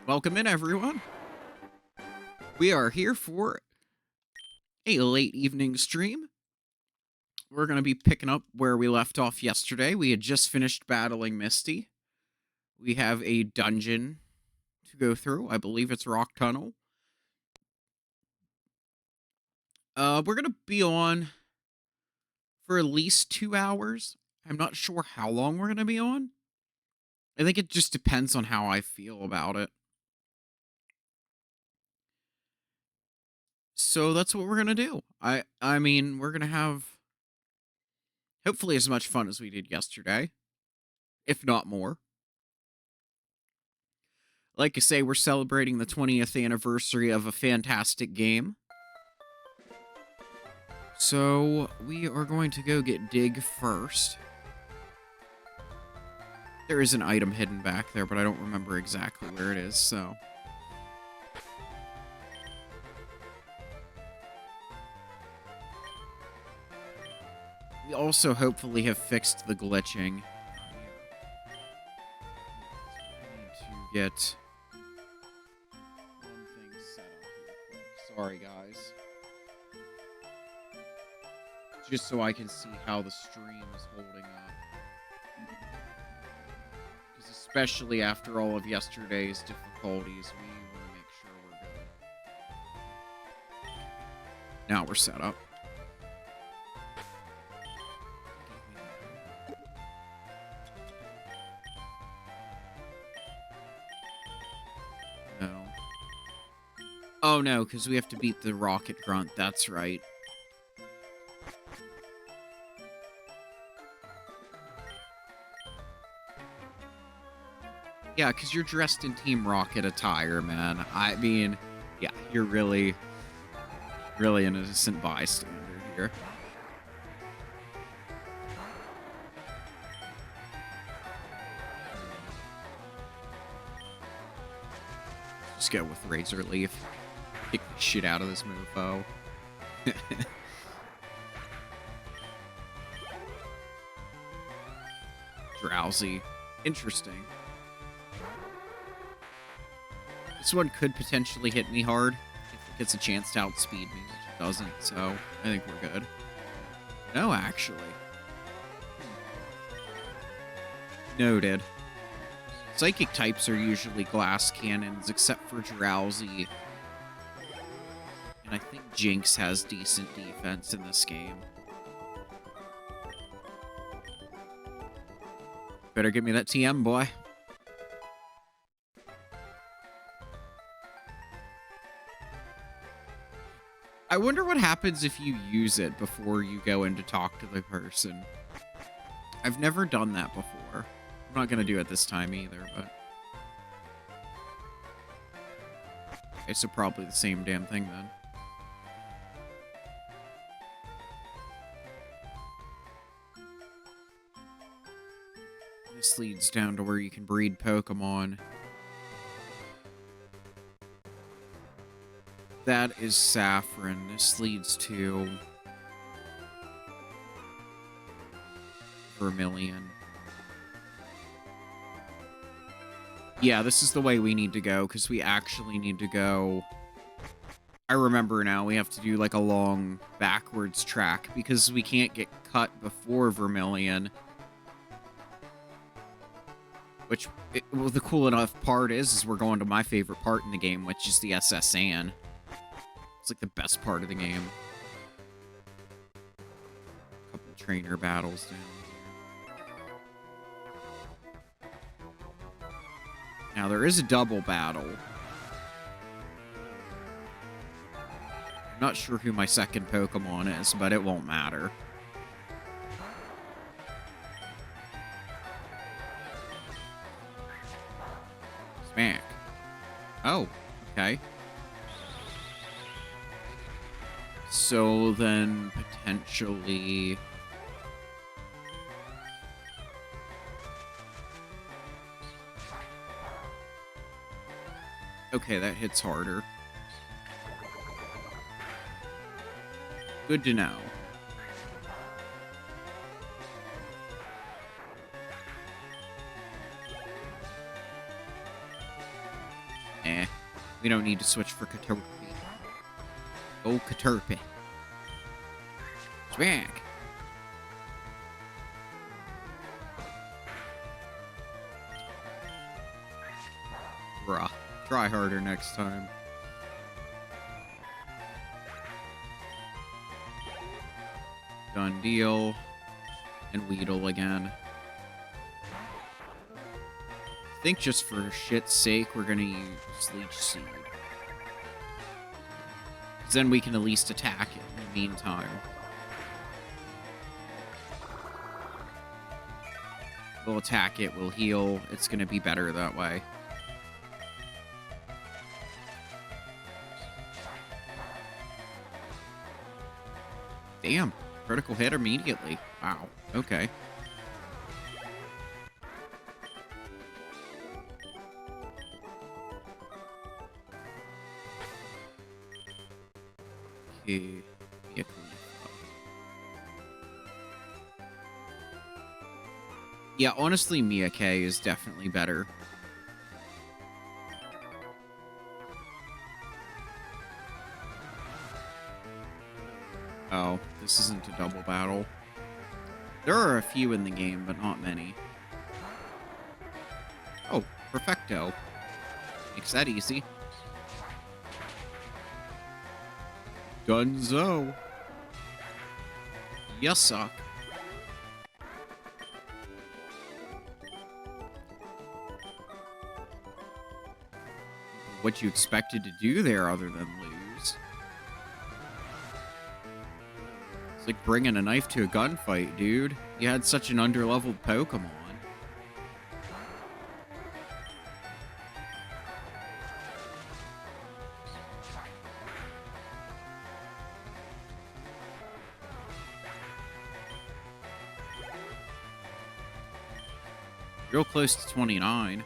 Welcome in, everyone. We are here for a late evening stream. We're going to be picking up where we left off yesterday. We had just finished battling Misty. We have a dungeon to go through. I believe it's Rock Tunnel. We're going to be on for at least 2 hours. I'm not sure how long we're going to be on. I think it just depends on how I feel about it. So that's what we're going to do. I mean, we're going to have hopefully as much fun as we did yesterday, if not more. Like I say, we're celebrating the 20th anniversary of a fantastic game. So we are going to go get Dig first. There is an item hidden back there, but I don't remember exactly where it is, so... We also hopefully have fixed the glitching. To get one thing set up here quick. Sorry, guys. Just so I can see how the stream is holding up. Because especially after all of yesterday's difficulties, we want to make sure we're good. Now we're set up. No. Oh no, because we have to beat the Rocket Grunt, that's right. Yeah, because you're dressed in Team Rocket attire, man. I mean, yeah, you're really an innocent bystander here. Just go with Razor Leaf. Kick the shit out of this mofo. Drowsy. Interesting. This one could potentially hit me hard if it gets a chance to outspeed me, which it doesn't, so I think we're good. No, actually. Noted. Psychic types are usually glass cannons, except for Drowsy. And I think Jinx has decent defense in this game. Better give me that TM, boy. I wonder what happens if you use it before you go in to talk to the person. I've never done that before. I'm not going to do it this time either, but... Okay, so probably the same damn thing then. This leads down to where you can breed Pokemon. That is Saffron. This leads to... Vermilion. Yeah, this is the way we need to go, because we actually need to go... I remember now, we have to do like a long backwards track, because we can't get cut before Vermilion. Which, well, the cool enough part is we're going to my favorite part in the game, which is the SS Anne. It's like the best part of the game. A couple trainer battles down here. Now, there is a double battle. I'm not sure who my second Pokemon is, but it won't matter. Smack. Oh, okay. So then, potentially... Okay, that hits harder. Good to know. We don't need to switch for Caterpie. Go Caterpie. Smack. Bruh. Try harder next time. Done deal. And Weedle again. I think just for shit's sake, we're gonna use Leech Seed. Because then we can at least attack it in the meantime. We'll attack it, we'll heal. It's gonna be better that way. Damn. Critical hit immediately. Wow. Okay. Okay. Yeah, honestly, Miyake is definitely better. Oh, this isn't a double battle. There are a few in the game, but not many. Oh, Perfecto. Makes that easy. Dunzo. You suck. What you expected to do there other than lose. It's like bringing a knife to a gunfight, dude. You had such an underleveled Pokemon. Real close to 29.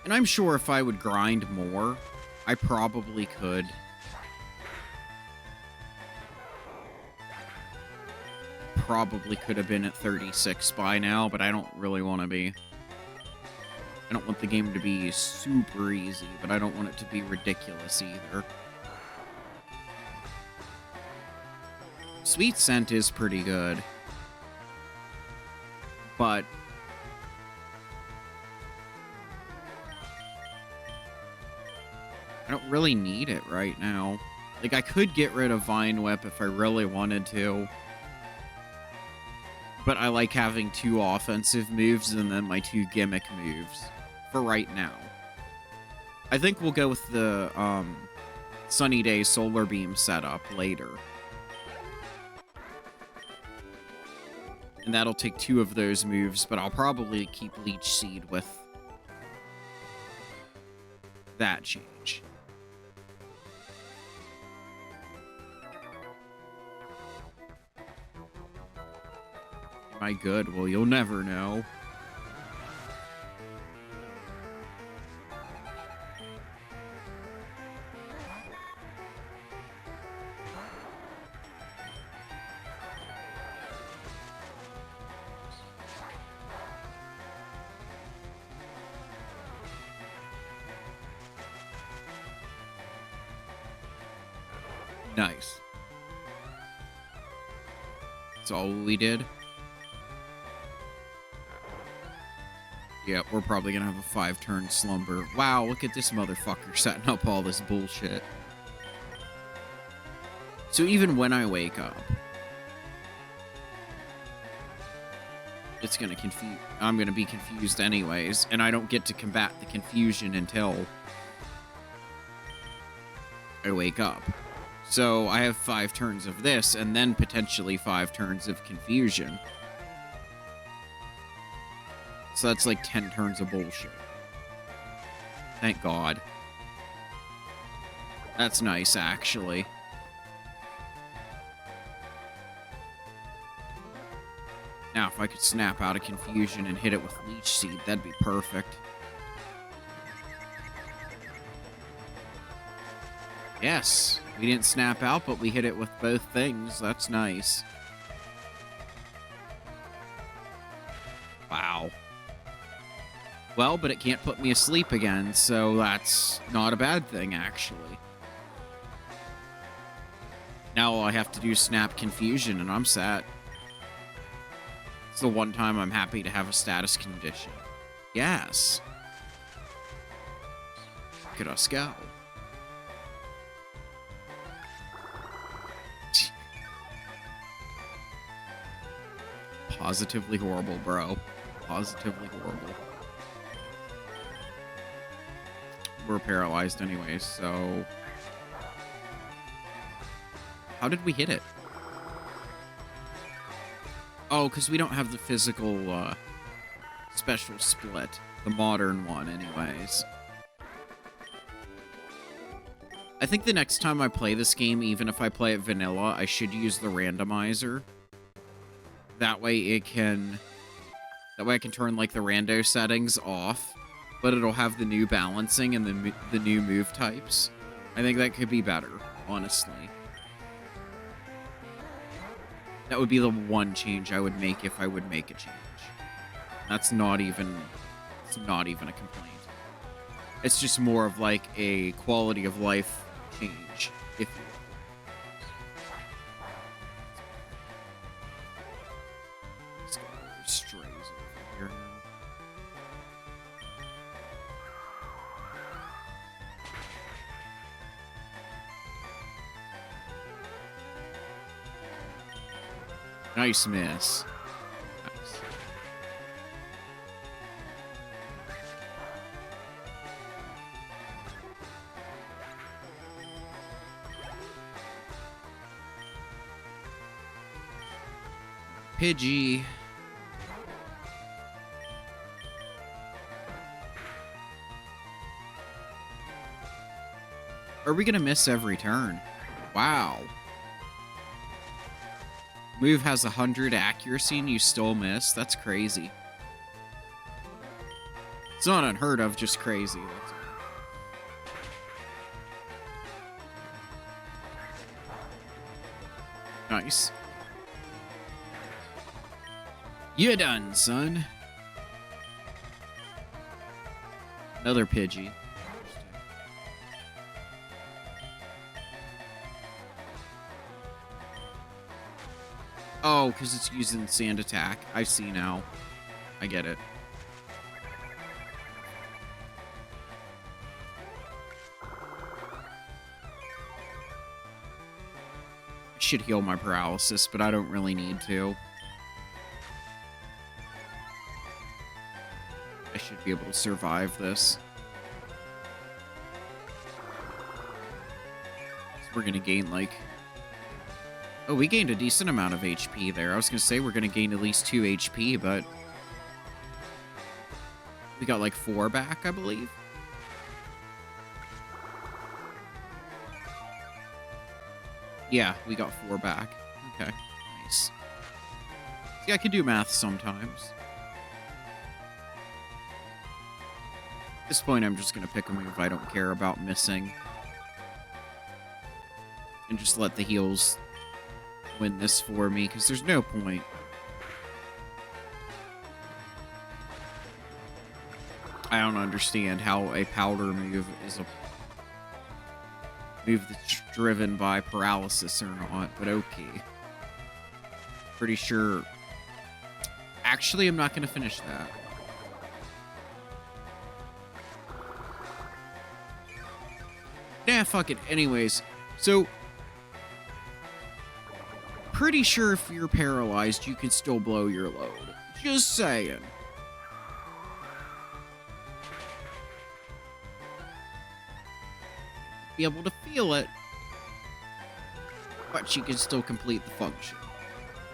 And I'm sure if I would grind more, I probably could. Probably could have been at 36 by now, but I don't really want to be. I don't want the game to be super easy, but I don't want it to be ridiculous either. Sweet Scent is pretty good. But I don't really need it right now. Like, I could get rid of Vine Whip if I really wanted to. But I like having 2 offensive moves and then my 2 gimmick moves. For right now. I think we'll go with the, Sunny Day Solar Beam setup later. And that'll take 2 of those moves, but I'll probably keep Leech Seed with that change. Am I good? Well, you'll never know. Nice. That's all we did. Yeah, we're probably gonna have a 5-turn slumber. Wow, look at this motherfucker setting up all this bullshit. So even when I wake up, it's gonna confuse. I'm gonna be confused anyways, and I don't get to combat the confusion until I wake up. So I have 5 turns of this, and then potentially 5 turns of confusion. So that's like 10 turns of bullshit. Thank God. That's nice, actually. Now, if I could snap out of confusion and hit it with Leech Seed, that'd be perfect. Yes, we didn't snap out, but we hit it with both things. That's nice. Wow. Well, but it can't put me asleep again, so that's not a bad thing, actually. Now all I have to do is snap Confusion, and I'm set. It's the one time I'm happy to have a status condition. Yes. Look at us go. Positively horrible, bro. Positively horrible. We're paralyzed anyways, so... How did we hit it? Oh, because we don't have the physical, special split. The modern one, anyways. I think the next time I play this game, even if I play it vanilla, I should use the randomizer. That way it can... That way I can turn, like, the rando settings off, but it'll have the new balancing and the new move types. I think that could be better, honestly. That would be the one change I would make if I would make a change. That's not even... It's not even a complaint. It's just more of, like, a quality of life change, if you will. Let's go strays over here now. Nice miss. Nice. Pidgey. Are we gonna miss every turn? Wow. Move has 100 accuracy and you still miss? That's crazy. It's not unheard of, just crazy. That's all. Nice. You're done, son. Another Pidgey. Oh, because it's using Sand Attack. I see now. I get it. I should heal my paralysis, but I don't really need to. I should be able to survive this. So we're gonna gain, like... Oh, we gained a decent amount of HP there. I was gonna say we're gonna gain at least 2 HP, but... We got, like, 4 back, I believe? Yeah, we got 4 back. Okay, nice. See, I can do math sometimes. At this point, I'm just gonna pick a move I don't care about missing. And just let the heals win this for me, because there's no point. I don't understand how a powder move is a move that's driven by paralysis or not, but okay. Pretty sure... Actually, I'm not gonna finish that. Nah, fuck it. Anyways, so... Pretty sure if you're paralyzed, you can still blow your load. Just saying. Be able to feel it, but she can still complete the function,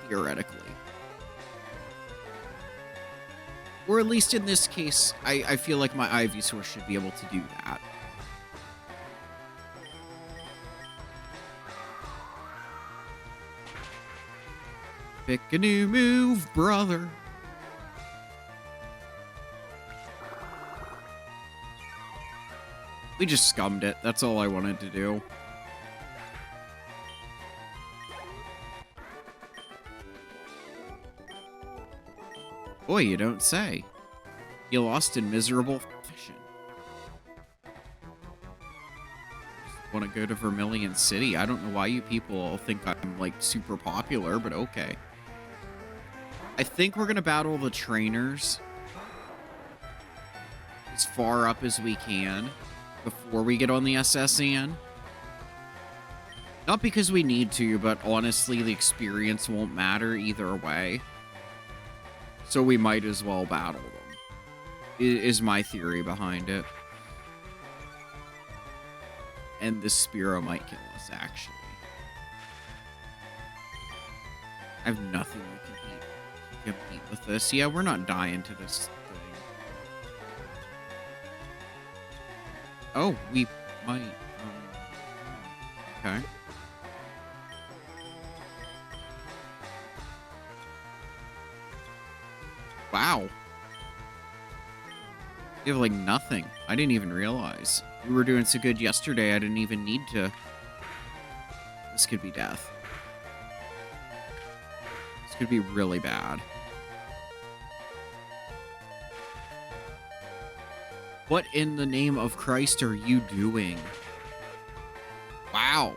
theoretically. Or at least in this case, I feel like my Ivysaur should be able to do that. Pick a new move, brother. We just scummed it. That's all I wanted to do. Boy, you don't say. You lost in miserable fashion. Want to go to Vermilion City? I don't know why you people all think I'm, like, super popular, but okay. I think we're going to battle the trainers as far up as we can before we get on the SSN. Not because we need to, but honestly, the experience won't matter either way. So we might as well battle them, is my theory behind it. And the Spearow might kill us, actually. I have nothing to compete with this. Yeah, we're not dying to this thing. Oh, we might. Okay. Wow. You have, like, nothing. I didn't even realize. We were doing so good yesterday, I didn't even need to. This could be death. This could be really bad. What in the name of Christ are you doing? Wow.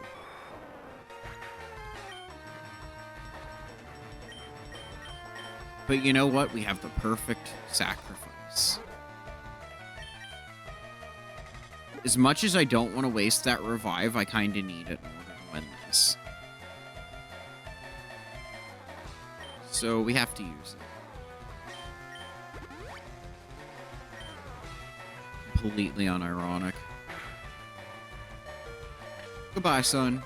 But you know what? We have the perfect sacrifice. As much as I don't want to waste that revive, I kind of need it in order to win this. So we have to use it. Completely unironic. Goodbye, son.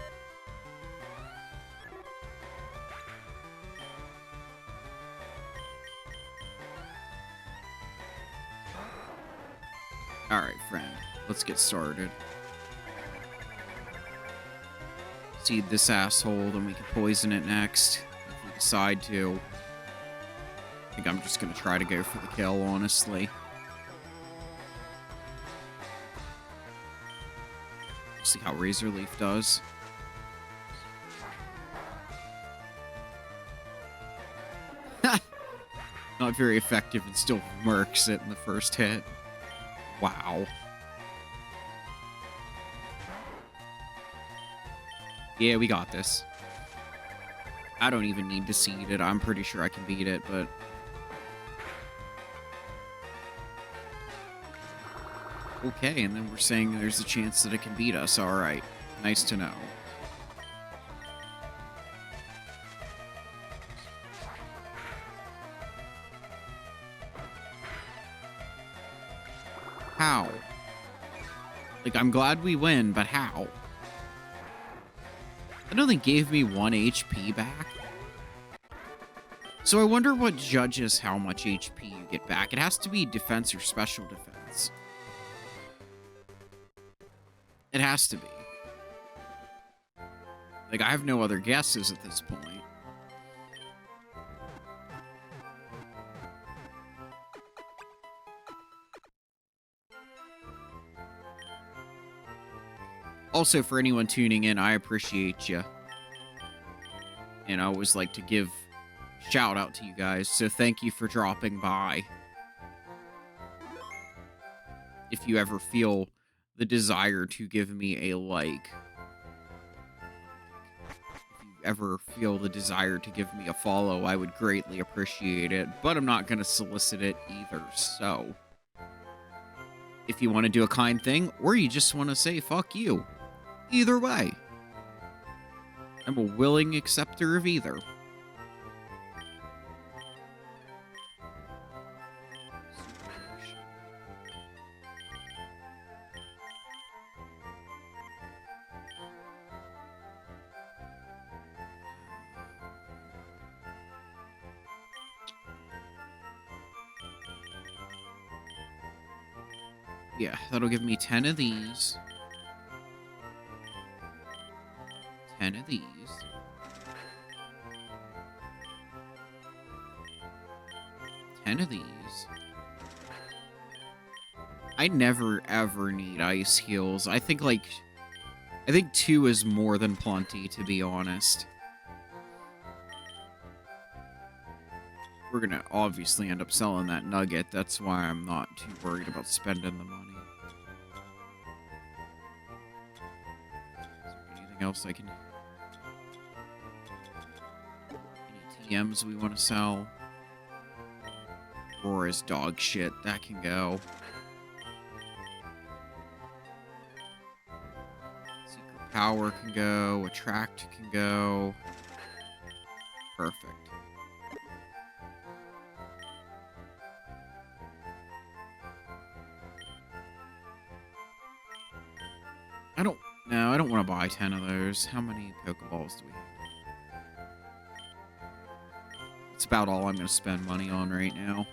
Alright, friend. Let's get started. Seed this asshole, then we can poison it next. If we decide to. I think I'm just gonna try to go for the kill, honestly. See how Razor Leaf does. Not very effective and still murks it in the first hit. Wow. Yeah, we got this. I don't even need to seed it. I'm pretty sure I can beat it, but... Okay, and then we're saying there's a chance that it can beat us. Alright. Nice to know. How? Like, I'm glad we win, but how? I know they gave me 1 HP back. So I wonder what judges how much HP you get back. It has to be defense or special defense. It has to be. Like, I have no other guesses at this point. Also, for anyone tuning in, I appreciate you. And I always like to give shout out to you guys, so thank you for dropping by. If you ever feel the desire to give me a like. If you ever feel the desire to give me a follow, I would greatly appreciate it. But I'm not going to solicit it either, so... If you want to do a kind thing, or you just want to say, fuck you. Either way. I'm a willing acceptor of either. Yeah, that'll give me 10 of these. 10 of these. 10 of these. I never ever need ice heals. I think 2 is more than plenty, to be honest. We're gonna obviously end up selling that nugget. That's why I'm not too worried about spending the money. Is there anything else I can... Any TMs we want to sell? Or is dog shit. That can go. Secret power can go. Attract can go. Perfect. No, I don't want to buy 10 of those. How many Pokeballs do we have? It's about all I'm going to spend money on right now.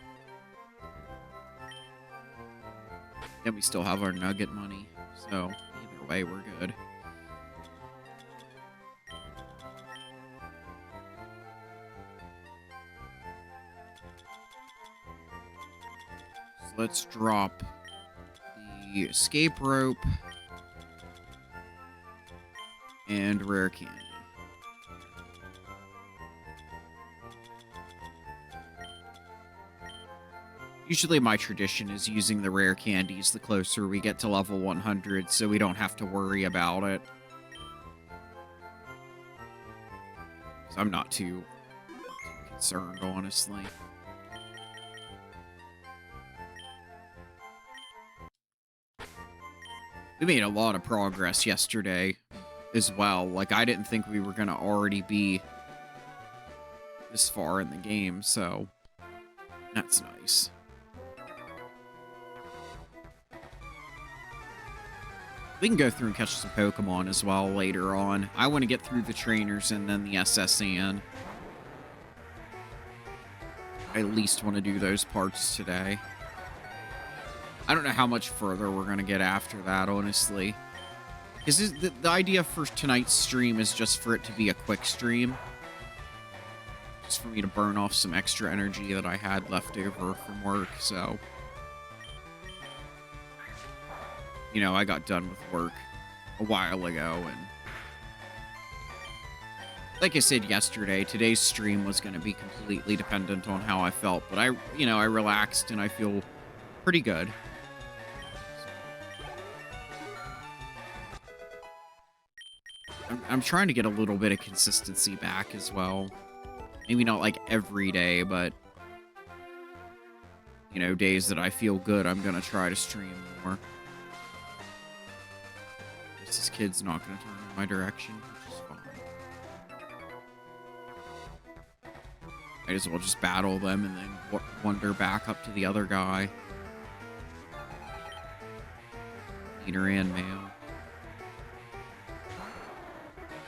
And we still have our nugget money, so either way, we're good. So let's drop the escape rope and rare candy. Usually my tradition is using the rare candies the closer we get to level 100, so we don't have to worry about it. So I'm not too concerned, honestly. We made a lot of progress yesterday as well. Like, I didn't think we were going to already be this far in the game, so that's nice. We can go through and catch some Pokemon as well later on. I want to get through the trainers and then the SSN. I at least want to do those parts today. I don't know how much further we're going to get after that, honestly. Because the idea for tonight's stream is just for it to be a quick stream. Just for me to burn off some extra energy that I had left over from work, so... You know, I got done with work a while ago, and... Like I said yesterday, today's stream was going to be completely dependent on how I felt, but I relaxed and I feel pretty good. I'm trying to get a little bit of consistency back as well. Maybe not like every day, but... You know, days that I feel good, I'm going to try to stream more. This kid's not going to turn in my direction, which is fine. Might as well just battle them and then wander back up to the other guy. Nidoran male.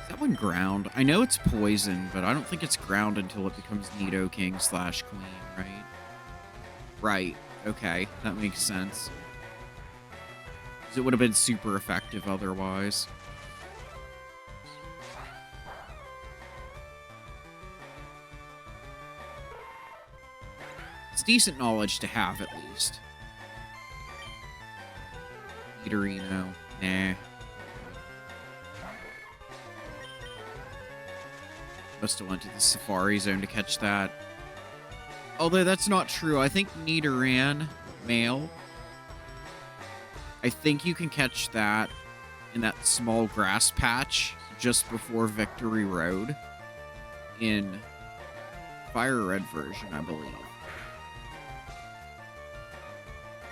Is that one ground? I know it's poison, but I don't think it's ground until it becomes Nidoking / Queen, right? Right. Okay, that makes sense. It would have been super effective otherwise. It's decent knowledge to have, at least. Nidorino. Nah. Must have went to the Safari Zone to catch that. Although that's not true. I think Nidoran male... I think you can catch that in that small grass patch just before Victory Road in Fire Red version, I believe.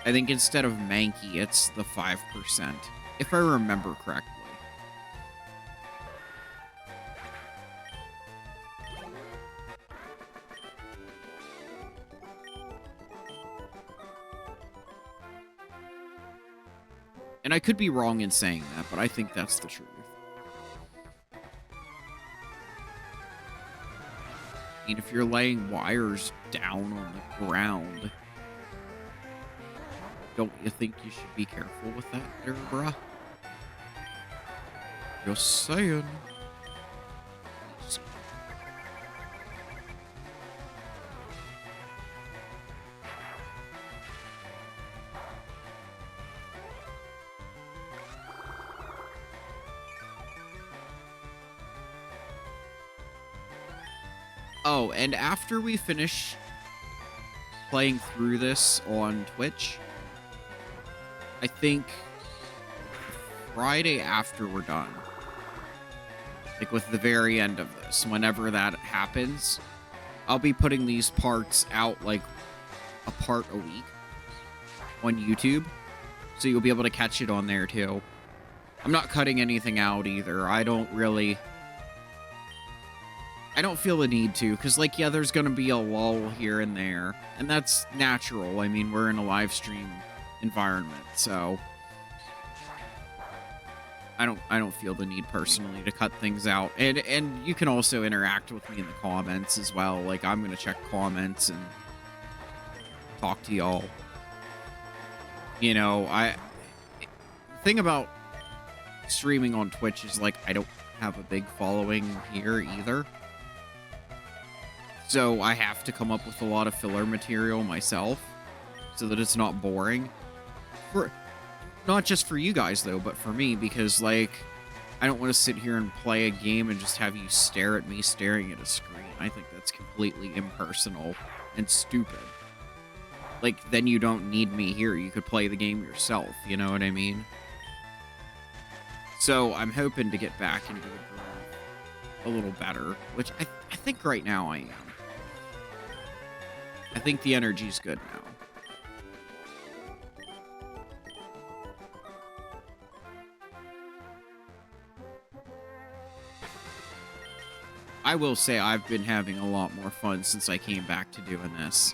I think instead of Mankey, it's the 5%, if I remember correctly. And I could be wrong in saying that, but I think that's the truth. I mean, if you're laying wires down on the ground, don't you think you should be careful with that there, bruh? Just saying. Oh, and after we finish playing through this on Twitch. I think Friday after we're done, like with the very end of this, whenever that happens, I'll be putting these parts out like a part a week on YouTube. So you'll be able to catch it on there too. I'm not cutting anything out either. I don't feel the need to, because, like, yeah, there's going to be a lull here and there, and that's natural. I mean, we're in a live stream environment, so I don't feel the need personally to cut things out. And you can also interact with me in the comments as well. Like, I'm going to check comments and talk to y'all. You know, the thing about streaming on Twitch is, like, I don't have a big following here either. So I have to come up with a lot of filler material myself so that it's not boring. Not just for you guys, though, but for me, because, like, I don't want to sit here and play a game and just have you stare at me staring at a screen. I think that's completely impersonal and stupid. Like, then you don't need me here. You could play the game yourself, you know what I mean? So I'm hoping to get back into the groove a little better, which I think right now I am. I think the energy's good now. I will say I've been having a lot more fun since I came back to doing this.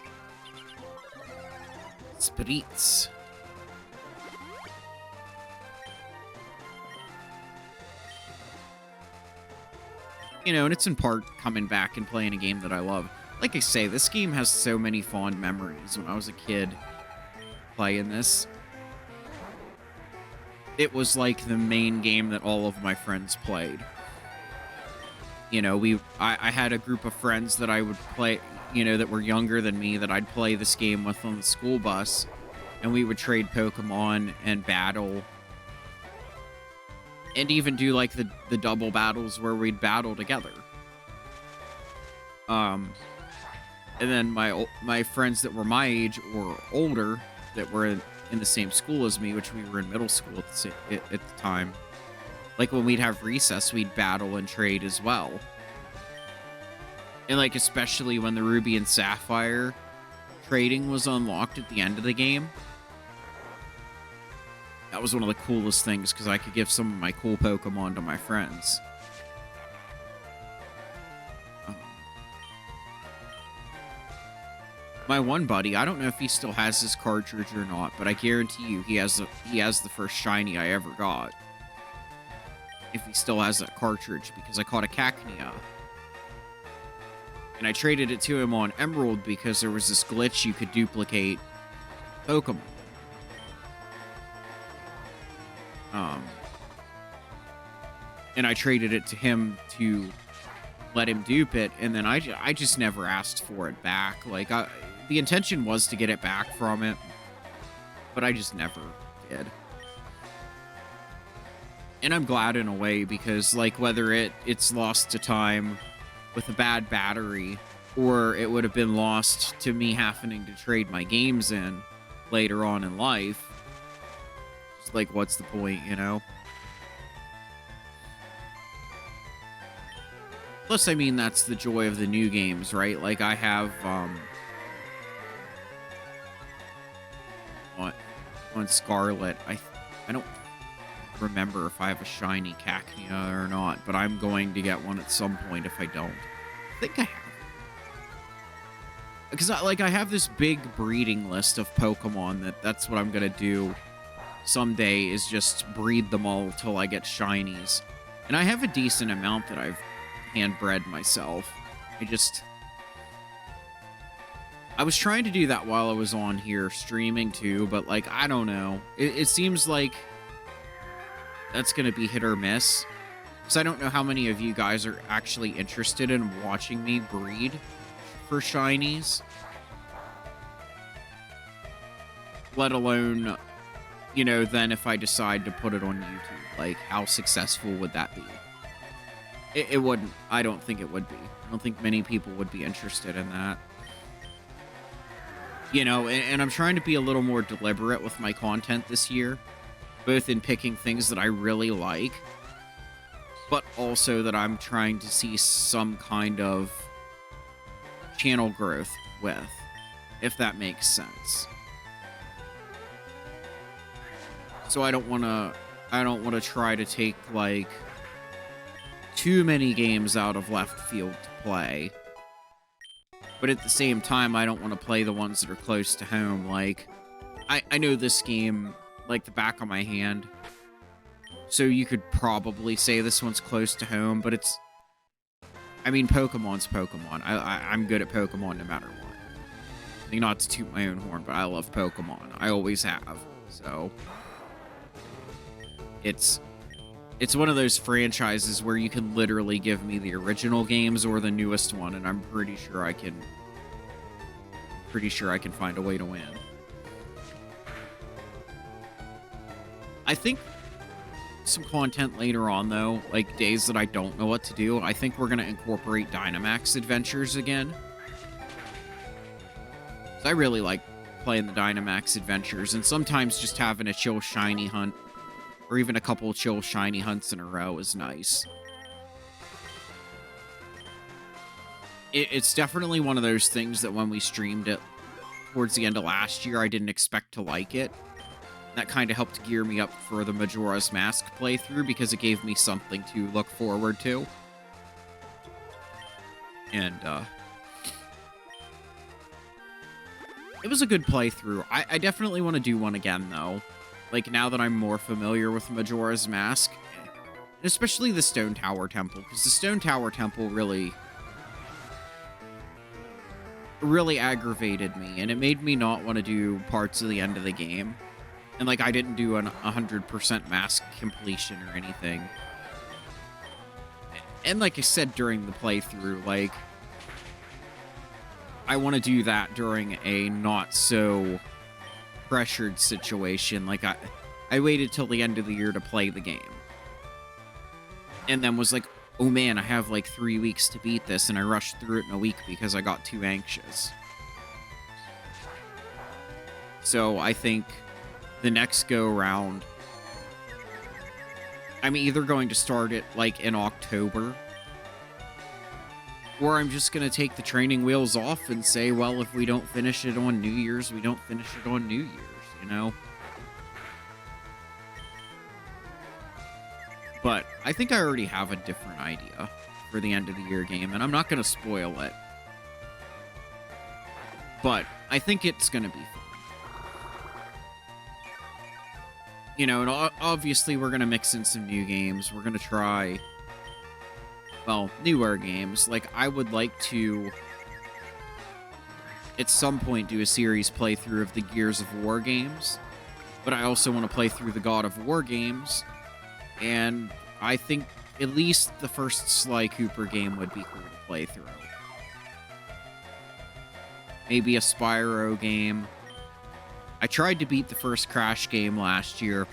Spritz. You know, and it's in part coming back and playing a game that I love. Like I say, this game has so many fond memories when I was a kid playing this. It was like the main game that all of my friends played. You know, I had a group of friends that I would play, you know, that were younger than me, that I'd play this game with on the school bus, and we would trade Pokemon and battle. And even do, like, the double battles where we'd battle together. And then my friends that were my age or older, that were in the same school as me, which we were in middle school at the time, like, when we'd have recess, we'd battle and trade as well. And, like, especially when the Ruby and Sapphire trading was unlocked at the end of the game. That was one of the coolest things, because I could give some of my cool Pokemon to my friends. My one buddy, I don't know if he still has his cartridge or not, but I guarantee you he has the first shiny I ever got. If he still has that cartridge, because I caught a Cacnea. And I traded it to him on Emerald because there was this glitch you could duplicate Pokemon. And I traded it to him to let him dupe it, and then I just never asked for it back. Like, the intention was to get it back from it, but I just never did. And I'm glad in a way, because, like, whether it's lost to time with a bad battery, or it would have been lost to me having to trade my games in later on in life, it's like, what's the point, you know? Plus, I mean, that's the joy of the new games, right? Like, I have, on Scarlet, I don't remember if I have a shiny Cacnea or not, but I'm going to get one at some point if I don't. I think I have. Because, I have this big breeding list of Pokemon that's what I'm going to do someday, is just breed them all till I get shinies. And I have a decent amount that I've hand-bred myself. I was trying to do that while I was on here streaming too, but, like, I don't know. It seems like that's going to be hit or miss. Because I don't know how many of you guys are actually interested in watching me breed for shinies. Let alone, you know, then if I decide to put it on YouTube. Like, how successful would that be? It wouldn't. I don't think it would be. I don't think many people would be interested in that. You know, and I'm trying to be a little more deliberate with my content this year, both in picking things that I really like, but also that I'm trying to see some kind of channel growth with, if that makes sense. So I don't want to try to take like too many games out of left field to play. But at the same time, I don't want to play the ones that are close to home. Like, I know this game like the back of my hand. So you could probably say this one's close to home, but it's... I mean, Pokemon's Pokemon. I'm good at Pokemon no matter what. I think not to toot my own horn, but I love Pokemon. I always have. So... It's one of those franchises where you can literally give me the original games or the newest one, and I'm pretty sure I can find a way to win. I think some content later on, though, like days that I don't know what to do, I think we're going to incorporate Dynamax adventures again. I really like playing the Dynamax adventures, and sometimes just having a chill shiny hunt, or even a couple of chill shiny hunts in a row is nice. It's definitely one of those things that when we streamed it towards the end of last year, I didn't expect to like it. That kind of helped gear me up for the Majora's Mask playthrough because it gave me something to look forward to. And, it was a good playthrough. I definitely want to do one again, though. Like, now that I'm more familiar with Majora's Mask. And especially the Stone Tower Temple, because the Stone Tower Temple really aggravated me, and it made me not want to do parts of the end of the game. And, like, I didn't do an 100% mask completion or anything. And like I said during the playthrough, like, I want to do that during a not-so-pressured situation. Like, I waited till the end of the year to play the game. And then was like, oh man, I have like 3 weeks to beat this, and I rushed through it in a week because I got too anxious. So I think the next go-round, I'm either going to start it, like, in October, or I'm just going to take the training wheels off and say, well, if we don't finish it on New Year's, we don't finish it on New Year's, you know? But I think I already have a different idea for the end of the year game, and I'm not going to spoil it. But I think it's going to be fun. You know, and obviously we're going to mix in some new games. We're going to try, well, newer games. Like, I would like to, at some point, do a series playthrough of the Gears of War games. But I also want to play through the God of War games. And I think at least the first Sly Cooper game would be cool to play through. Maybe a Spyro game. I tried to beat the first Crash game last year.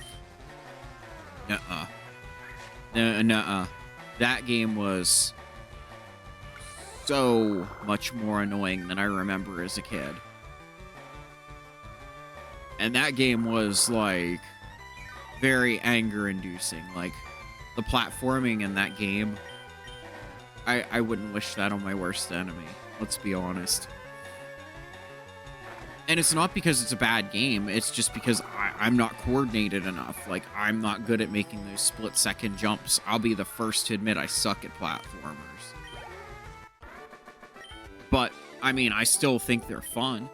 Nuh-uh. Nuh-uh. That game was so much more annoying than I remember as a kid. And that game was, like, very anger-inducing. Like, the platforming in that game, I wouldn't wish that on my worst enemy. Let's be honest. And it's not because it's a bad game, it's just because I'm not coordinated enough. Like, I'm not good at making those split-second jumps. I'll be the first to admit I suck at platformers. But, I mean, I still think they're fun.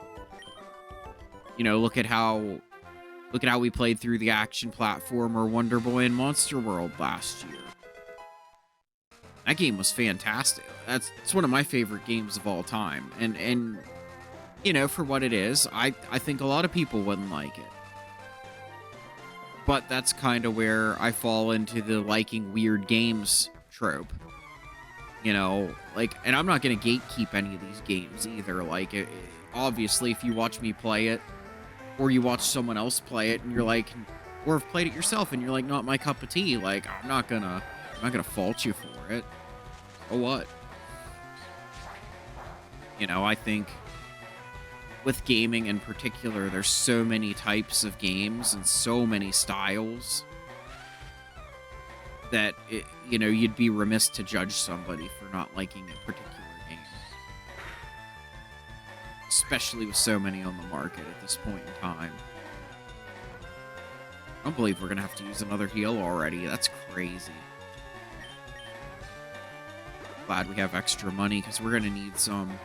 You know, look at how we played through the action platformer Wonder Boy and Monster World last year. That game was fantastic. It's one of my favorite games of all time. And you know, for what it is, I think a lot of people wouldn't like it. But that's kind of where I fall into the liking weird games trope. You know, like, and I'm not going to gatekeep any of these games either. Like, obviously, if you watch me play it, or you watch someone else play it, and you're like, or have played it yourself, and you're like, not my cup of tea, like, I'm not gonna fault you for it. Or what? You know, I think with gaming in particular, there's so many types of games and so many styles that, you'd be remiss to judge somebody for not liking a particular game. Especially with so many on the market at this point in time. I don't believe we're going to have to use another heal already. That's crazy. Glad we have extra money because we're going to need some.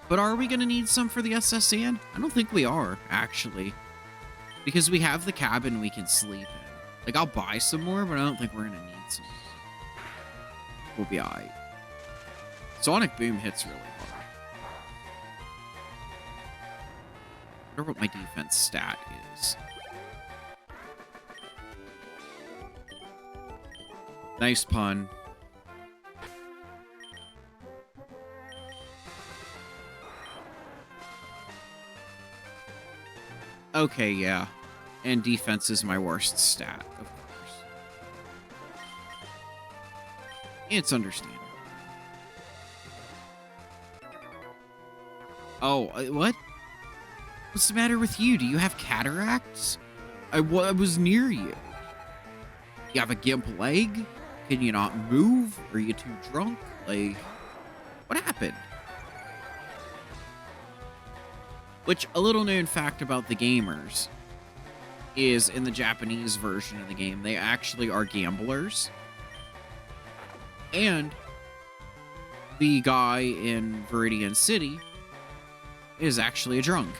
But are we going to need some for the SSN? I don't think we are, actually. Because we have the cabin we can sleep in. Like, I'll buy some more, but I don't think we're going to need some more. We'll be alright. Sonic Boom hits really hard. I wonder what my defense stat is. Nice pun. Okay, yeah. And defense is my worst stat, of course. It's understandable. Oh, what? What's the matter with you? Do you have cataracts? I was near you. You have a gimp leg? Can you not move? Are you too drunk? Like, what happened? Which, a little known fact about the gamers is in the Japanese version of the game, they actually are gamblers. And the guy in Viridian City is actually a drunk.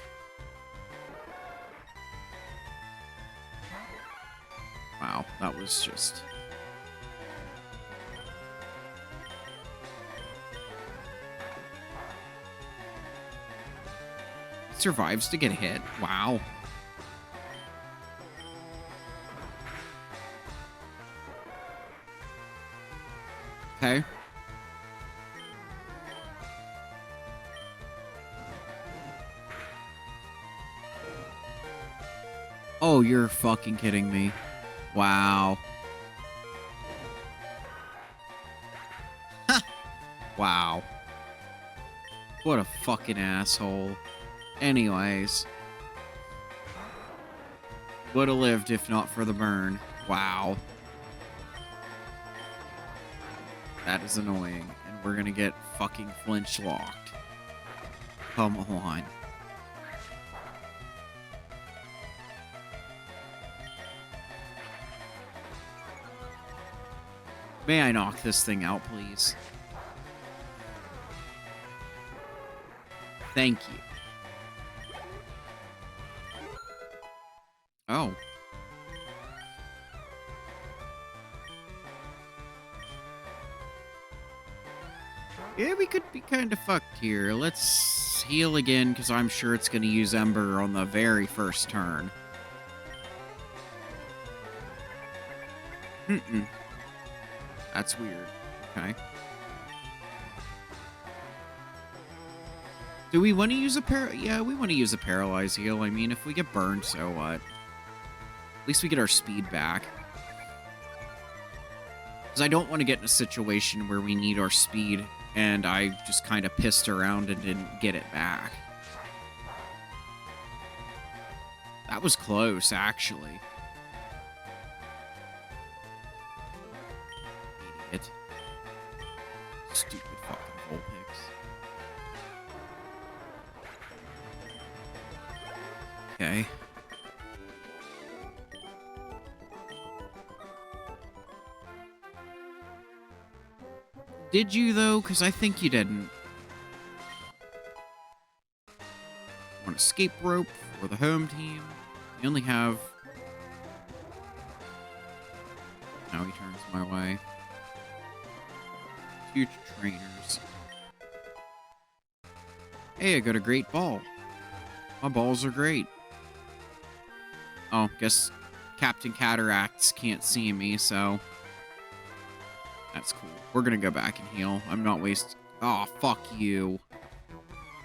Wow, that was just... Survives to get hit. Wow. Okay. Oh, you're fucking kidding me. Wow. Wow. What a fucking asshole. Anyways. Would have lived if not for the burn. Wow. That is annoying. And we're gonna get fucking flinch locked. Come on. May I knock this thing out, please? Thank you. Oh. Yeah, we could be kind of fucked here. Let's heal again, because I'm sure it's going to use Ember on the very first turn. That's weird. Okay. Do we want to use a Yeah, we want to use a Paralyze heal. I mean, if we get burned, so what? At least we get our speed back. Because I don't want to get in a situation where we need our speed and I just kind of pissed around and didn't get it back. That was close, actually. Idiot. Stupid fucking Vulpix. Okay. Did you, though? Because I think you didn't. One escape rope for the home team. We only have... Now he turns my way. 2 trainers. Hey, I got a great ball. My balls are great. Oh, guess Captain Cataracts can't see me, so... That's cool. We're gonna go back and heal. I'm not wasting... Oh, fuck you.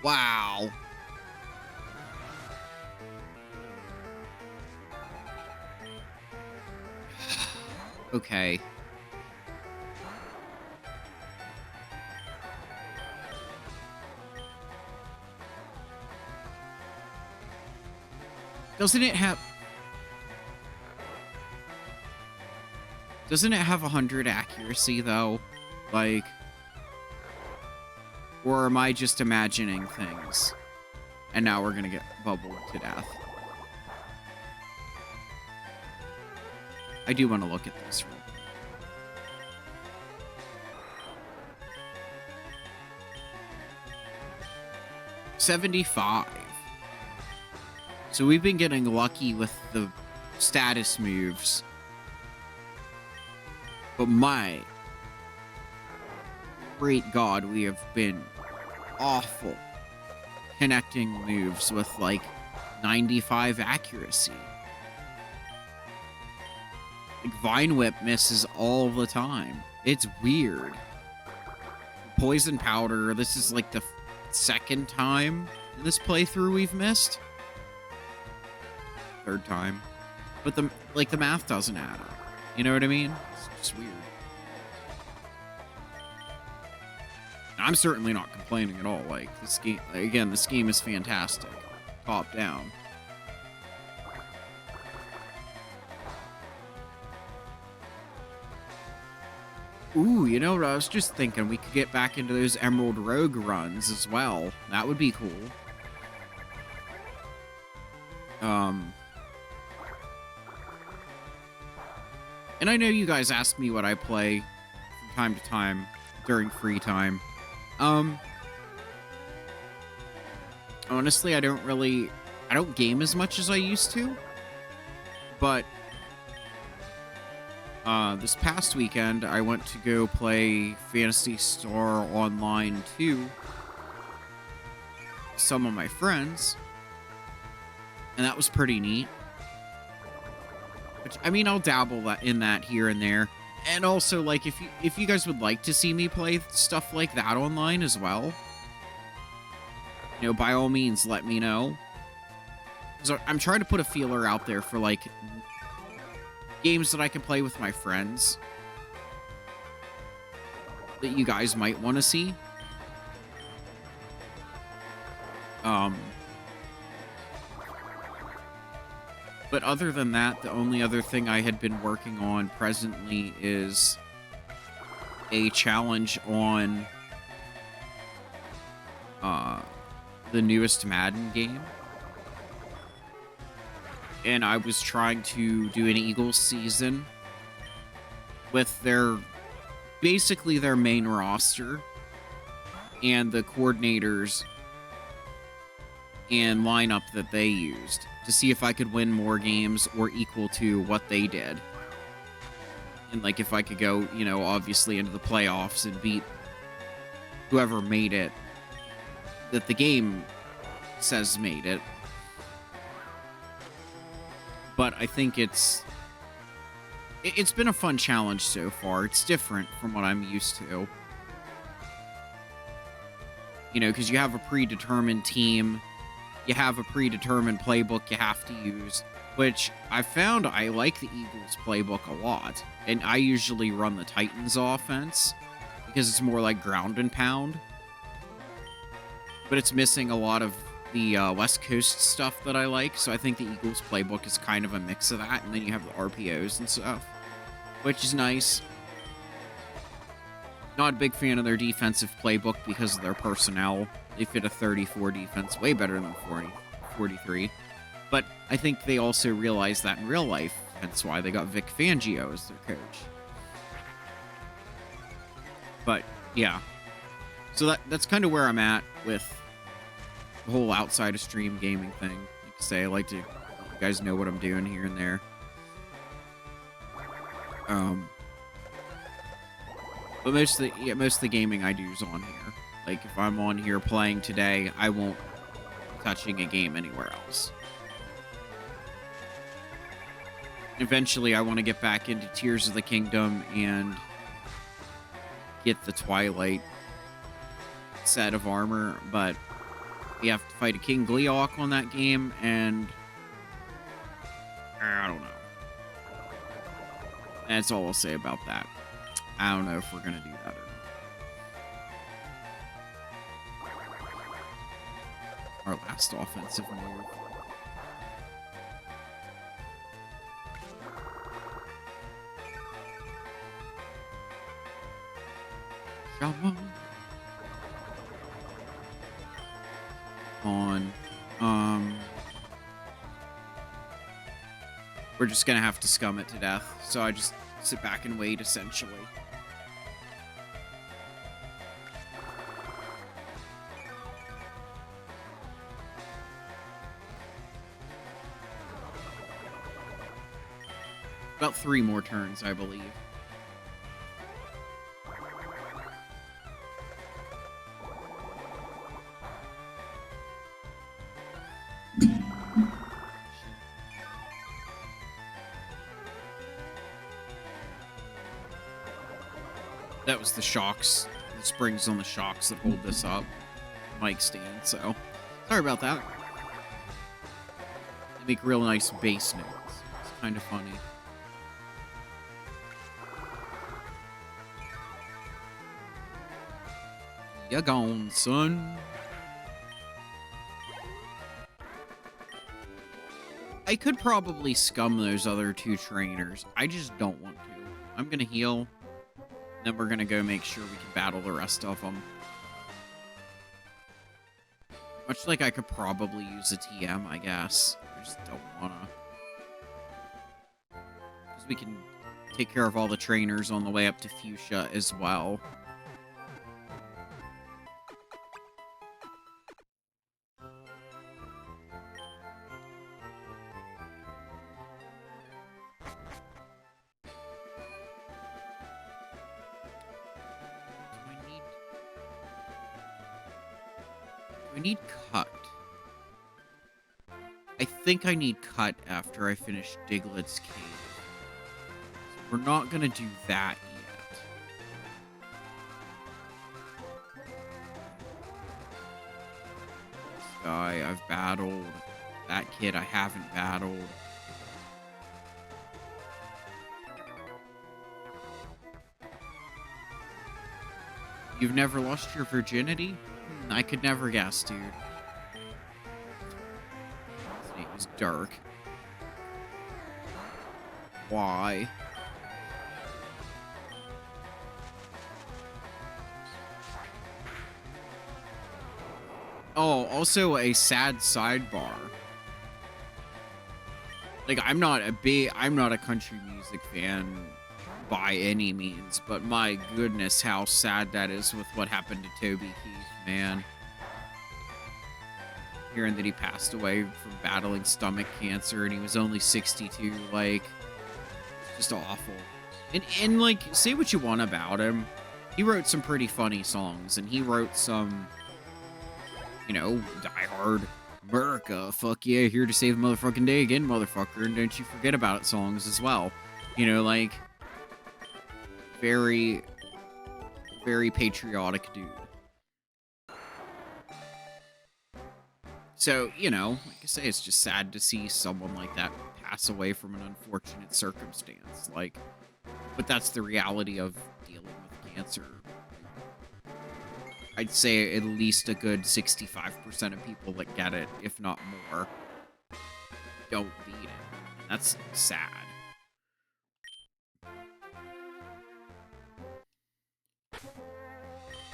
Wow. Okay. Doesn't it have... Doesn't it have 100 accuracy, though? Like... Or am I just imagining things? And now we're gonna get bubbled to death. I do want to look at this real quick. $75. So we've been getting lucky with the status moves. But my great God, we have been awful connecting moves with like 95 accuracy. Like Vine Whip misses all the time. It's weird. Poison Powder, this is like the second time in this playthrough we've missed. Third time. But the math doesn't add up. You know what I mean? It's just weird. I'm certainly not complaining at all. Like, this game, again, this game is fantastic. Top down. Ooh, you know what I was just thinking? We could get back into those Emerald Rogue runs as well. That would be cool. And I know you guys ask me what I play from time to time during free time. Honestly, I don't game as much as I used to. But this past weekend, I went to go play Phantasy Star Online 2 with some of my friends, and that was pretty neat. Which, I mean, I'll dabble in that here and there. And also, like, if you guys would like to see me play stuff like that online as well, you know, by all means, let me know. So I'm trying to put a feeler out there for, like, games that I can play with my friends that you guys might want to see. But other than that, the only other thing I had been working on presently is a challenge on the newest Madden game. And I was trying to do an Eagles season with basically their main roster and the coordinators and lineup that they used to see if I could win more games or equal to what they did. And, like, if I could go, you know, obviously into the playoffs and beat whoever made it that the game says made it. But I think it's been a fun challenge so far. It's different from what I'm used to. You know, because you have a predetermined team. You have a predetermined playbook you have to use, which I found I like the Eagles playbook a lot. And I usually run the Titans offense because it's more like ground and pound. But it's missing a lot of the West Coast stuff that I like, so I think the Eagles playbook is kind of a mix of that, and then you have the RPOs and stuff, which is nice. Not a big fan of their defensive playbook because of their personnel. They fit a 34 defense way better than 43. But I think they also realized that in real life, hence why they got Vic Fangio as their coach. But, yeah. So that's kind of where I'm at with the whole outside of stream gaming thing. Like I say, I like to let you guys know what I'm doing here and there. But most of the gaming I do is on here. Like, if I'm on here playing today, I won't be touching a game anywhere else. Eventually, I want to get back into Tears of the Kingdom and get the Twilight set of armor, but you have to fight a King Gleeok on that game, and I don't know. That's all I'll say about that. I don't know if we're going to do that or not. Our last offensive move. Come on. We're just gonna have to scum it to death. So I just sit back and wait, essentially. About 3 more turns, I believe. That was the shocks, the springs on the shocks that hold this up. Mic stand, so sorry about that. They make real nice bass notes. It's kind of funny. You gone, son. I could probably scum those other 2 trainers. I just don't want to. I'm gonna heal. Then we're gonna go make sure we can battle the rest of them. Much like I could probably use a TM, I guess. I just don't wanna. Because we can take care of all the trainers on the way up to Fuchsia as well. I need cut. I think I need cut after I finish Diglett's cave. So we're not gonna do that yet. This guy I've battled. That kid I haven't battled. You've never lost your virginity? I could never guess, dude. His name is Dark. Why? Oh, also a sad sidebar. Like, I'm not a country music fan by any means, but my goodness, how sad that is with what happened to Toby Keith, man. Hearing that he passed away from battling stomach cancer and he was only 62, like, just awful. And like, say what you want about him, he wrote some pretty funny songs, and he wrote some, you know, Die Hard, America, fuck yeah, here to save the motherfucking day again, motherfucker, and don't you forget about it songs as well. You know, like, very, very patriotic dude. So, you know, like I say, it's just sad to see someone like that pass away from an unfortunate circumstance. Like, but that's the reality of dealing with cancer. I'd say at least a good 65% of people that get it, if not more, don't beat it. That's sad.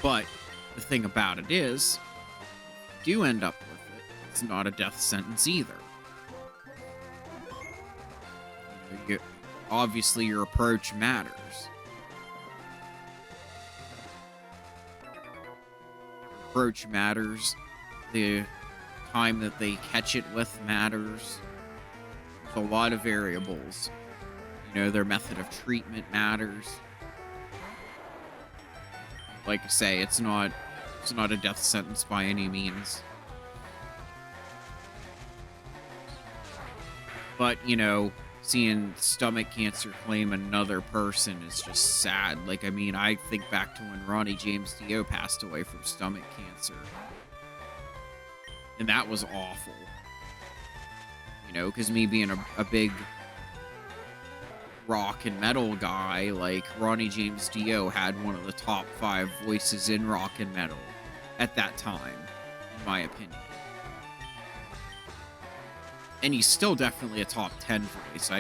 But the thing about it is, if you do end up with it, it's not a death sentence either. Obviously, your approach matters. Approach matters. The time that they catch it with matters. There's a lot of variables. You know, their method of treatment matters. Like I say, it's not a death sentence by any means. But, you know, seeing stomach cancer claim another person is just sad. Like, I mean, I think back to when Ronnie James Dio passed away from stomach cancer. And that was awful. You know, because me being a big rock and metal guy, like, Ronnie James Dio had one of the top 5 voices in rock and metal at that time, in my opinion. And he's still definitely a top 10 voice.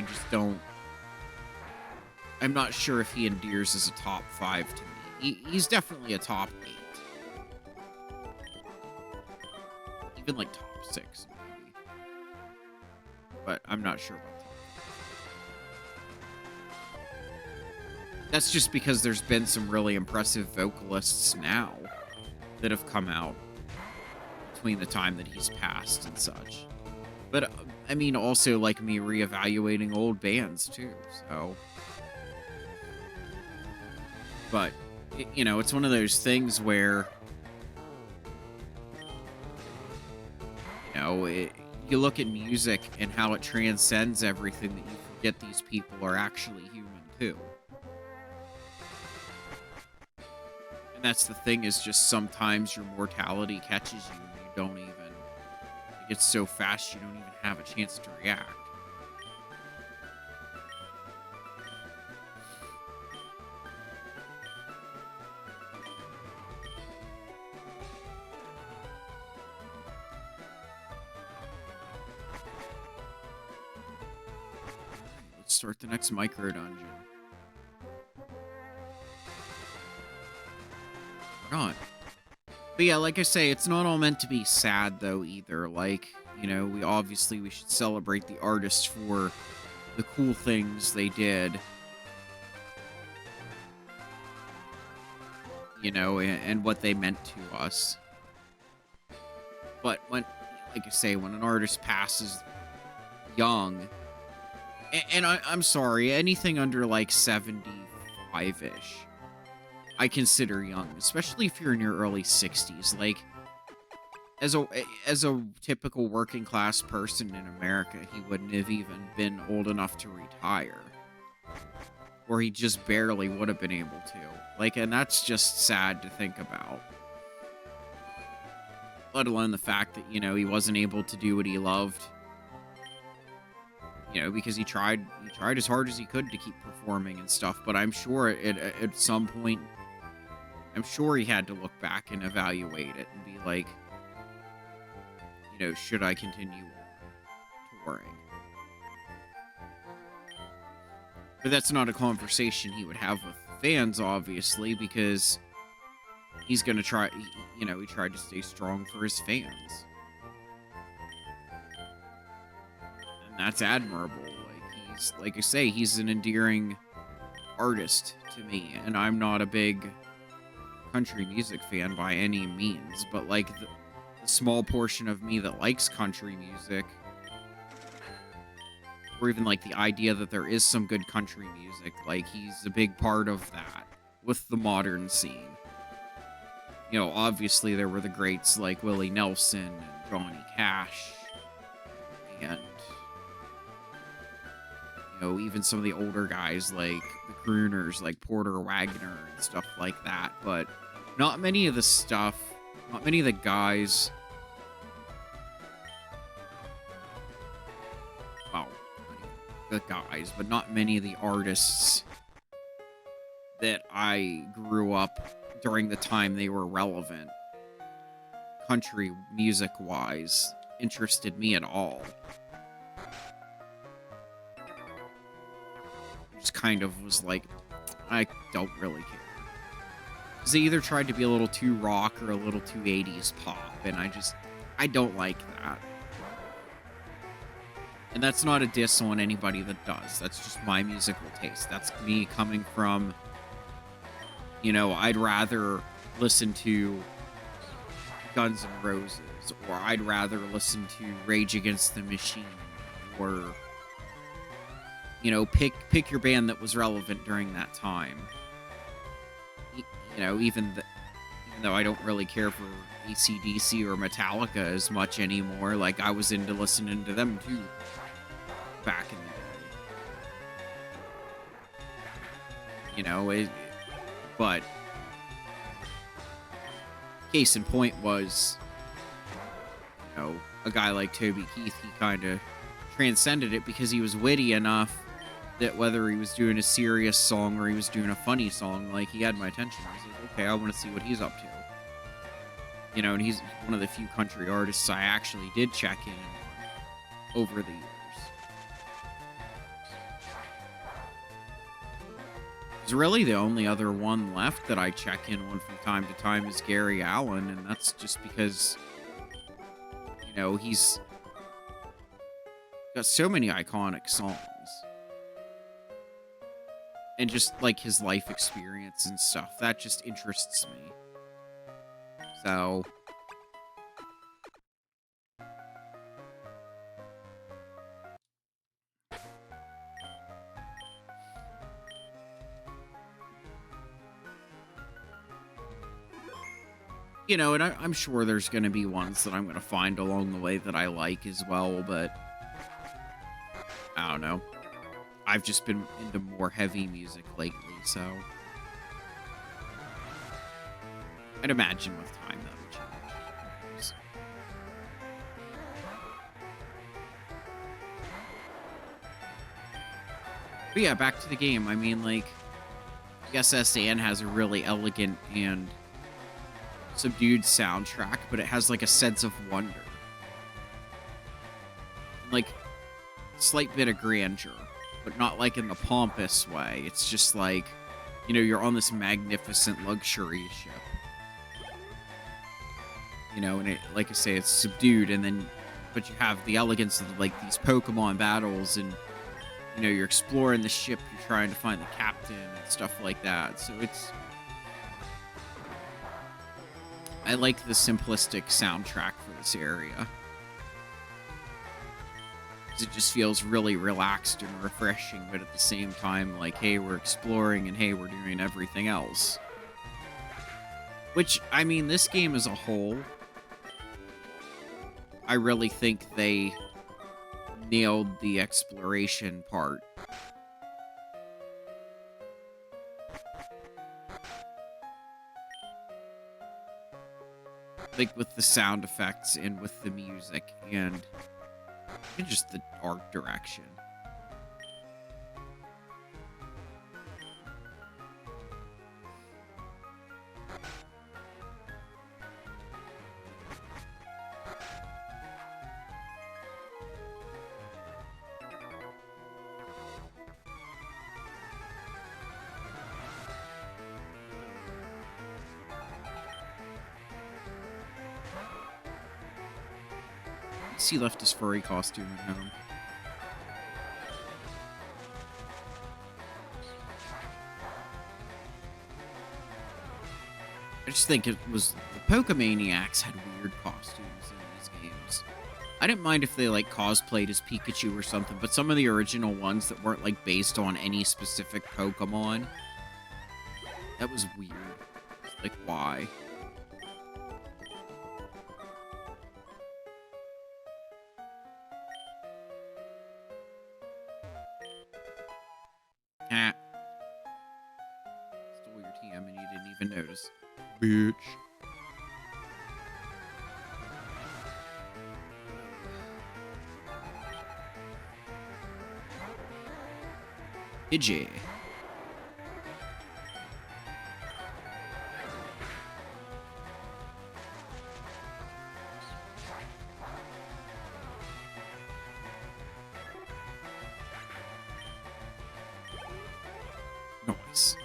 I'm not sure if he endears as a top 5 to me he's definitely a top 8. Even like top 6, maybe. But I'm not sure about that. That's just because there's been some really impressive vocalists now that have come out between the time that he's passed and such. But, I mean, also, like, me reevaluating old bands, too, so... But, you know, it's one of those things where... You know, you look at music and how it transcends everything that you forget these people are actually human, too. And that's the thing, is just sometimes your mortality catches you and you don't even... It gets so fast you don't even have a chance to react. Let's start the next micro dungeon. Or not. But yeah, like I say, it's not all meant to be sad, though, either. Like, you know, we should celebrate the artists for the cool things they did. You know, and what they meant to us. But when, like I say, when an artist passes young, and I'm sorry, anything under, like, 75-ish, I consider young, especially if you're in your early 60s. Like, as a typical working class person in America, he wouldn't have even been old enough to retire. Or he just barely would have been able to. Like, and that's just sad to think about. Let alone the fact that, you know, he wasn't able to do what he loved. You know, because he tried as hard as he could to keep performing and stuff, but I'm sure at some point, I'm sure he had to look back and evaluate it and be like, you know, should I continue touring? But that's not a conversation he would have with fans, obviously, because he's going to try, you know, he tried to stay strong for his fans. And that's admirable. Like, like I say, he's an endearing artist to me, and I'm not a big country music fan by any means, but like the small portion of me that likes country music, or even like the idea that there is some good country music, like he's a big part of that with the modern scene. You know, obviously there were the greats like Willie Nelson and Johnny Cash, and you know, even some of the older guys like the crooners like Porter Wagner and stuff like that, but not many of the guys, well, the guys, but not many of the artists that I grew up during the time they were relevant, country music-wise, interested me at all. Just kind of was like, I don't really care. Because they either tried to be a little too rock or a little too 80s pop, and I don't like that. And that's not a diss on anybody that does. That's just my musical taste. That's me coming from, you know, I'd rather listen to Guns N' Roses, or I'd rather listen to Rage Against the Machine, or, you know, pick your band that was relevant during that time. You know, even though I don't really care for AC/DC or Metallica as much anymore, like, I was into listening to them, too, back in the day. You know, but case in point was, you know, a guy like Toby Keith, he kind of transcended it because he was witty enough that whether he was doing a serious song or he was doing a funny song, like, he had my attention. I was like, okay, I want to see what he's up to. You know, and he's one of the few country artists I actually did check in on over the years. Because Because really the only other one left that I check in on from time to time is Gary Allen, and that's just because, he's got so many iconic songs. And just, like, his life experience and stuff. That just interests me. So... and I'm sure there's going to be ones that I'm going to find along the way that I like as well, but I don't know. I've just been into more heavy music lately, so I'd imagine with time that would change. But yeah, back to the game. I mean, like, SS Anne has a really elegant and subdued soundtrack, but it has, like, a sense of wonder. Like, slight bit of grandeur, but not, like, in the pompous way. It's just, like, you're on this magnificent luxury ship. And it, like I say, it's subdued, but you have the elegance of, like, these Pokemon battles, and, you're exploring the ship, you're trying to find the captain, and stuff like that. So I like the simplistic soundtrack for this area. It just feels really relaxed and refreshing, but at the same time, like, hey, we're exploring, and hey, we're doing everything else. Which, I mean, this game as a whole, I really think they nailed the exploration part. Like, with the sound effects and with the music and just the art direction. He left his furry costume at home. I just think it was... The Pokemaniacs had weird costumes in these games. I didn't mind if they, like, cosplayed as Pikachu or something, but some of the original ones that weren't, like, based on any specific Pokemon, that was weird. Like, why? Stole your TM and you didn't even notice. Bitch. Pidgey. Nice.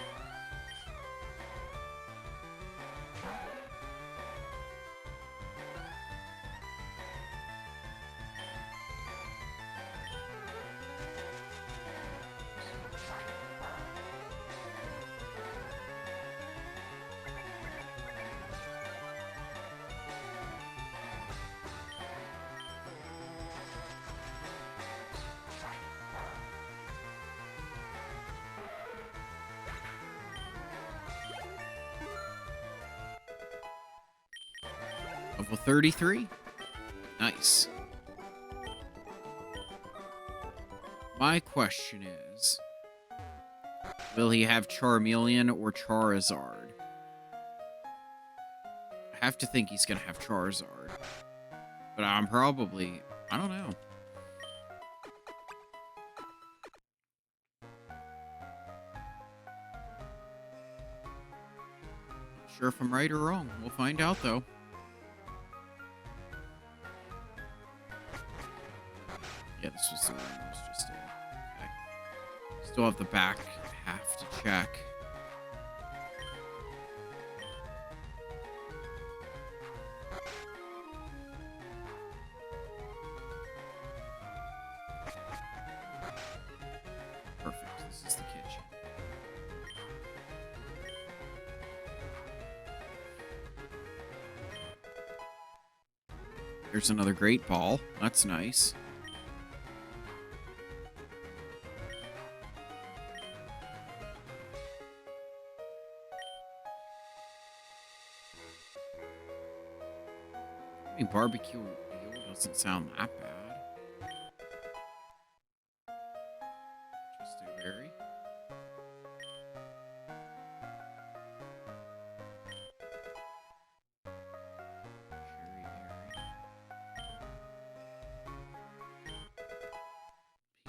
Level 33. Nice. My question is, will he have Charmeleon or Charizard? I have to think he's gonna have Charizard. But I don't know. Not sure if I'm right or wrong. We'll find out, though. Yeah, this was the one I was just in. Okay. Still have the back half to check. There's another great ball. That's nice. I mean, barbecue eel doesn't sound that bad. Just a berry.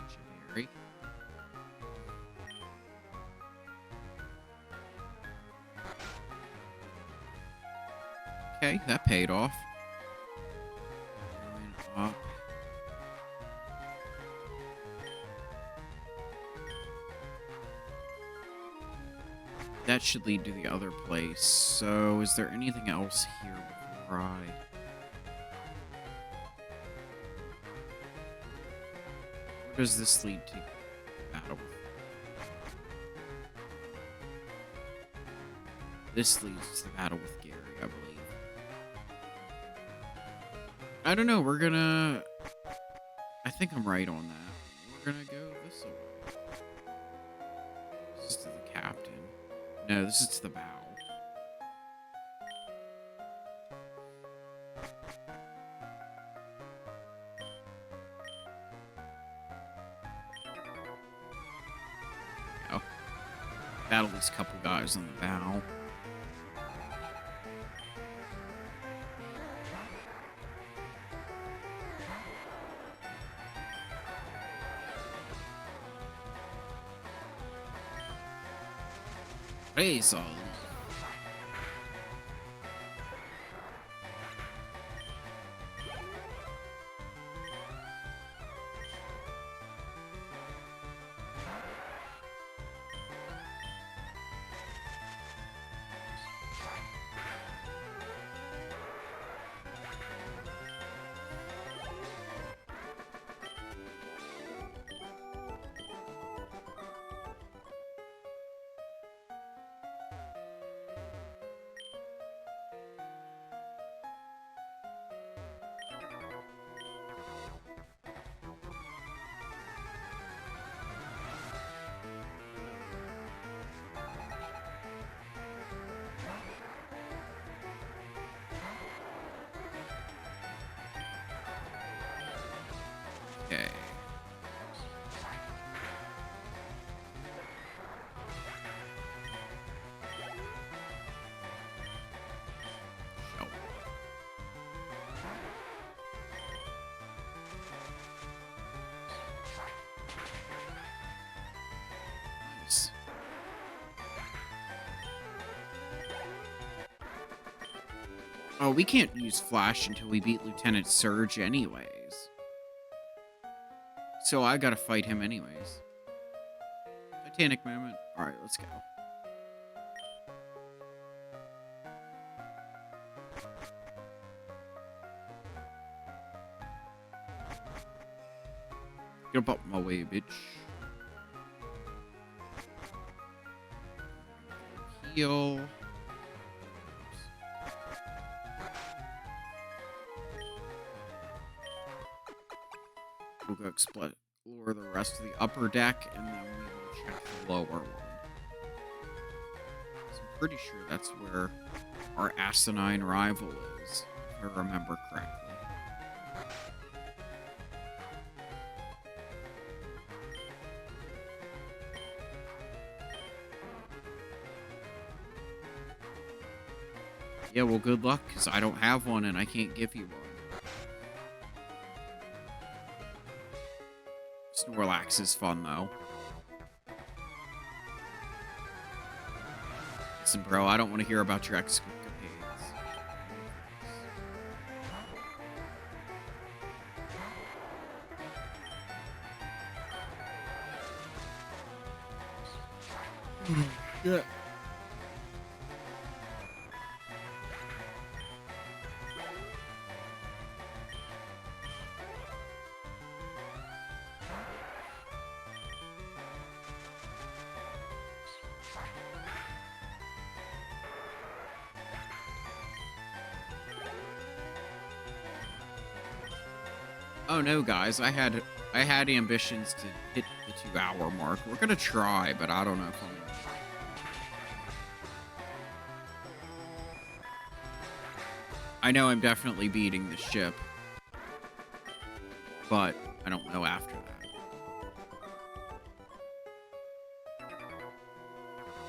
Cherry berry. Peach berry. Okay, that paid off. Going up. That should lead to the other place. So, is there anything else here before I... Where does this lead to? Battle. This leads to the battle with Gary, I believe. I don't know, we're gonna... I think I'm right on that. We're gonna go this way. This is to the captain. No, this is to the bow. Oh. Battle these couple guys on the bow. Razor. Okay. Shell. Nice. Oh, we can't use Flash until we beat Lieutenant Surge anyways. So I gotta fight him anyways. Titanic moment. Alright, let's go. Get up my way, bitch. Heal. We'll go explore the rest of the upper deck, and then we will check the lower one. So I'm pretty sure that's where our asinine rival is, if I remember correctly. Yeah, well, good luck, because I don't have one, and I can't give you one. Snorlax is fun, though. Listen, bro, I don't want to hear about your escapades. Yeah. Oh no, guys, I had ambitions to hit the 2-hour mark. We're gonna try, but I don't know if I'm gonna. I know I'm definitely beating the ship, but I don't know after that.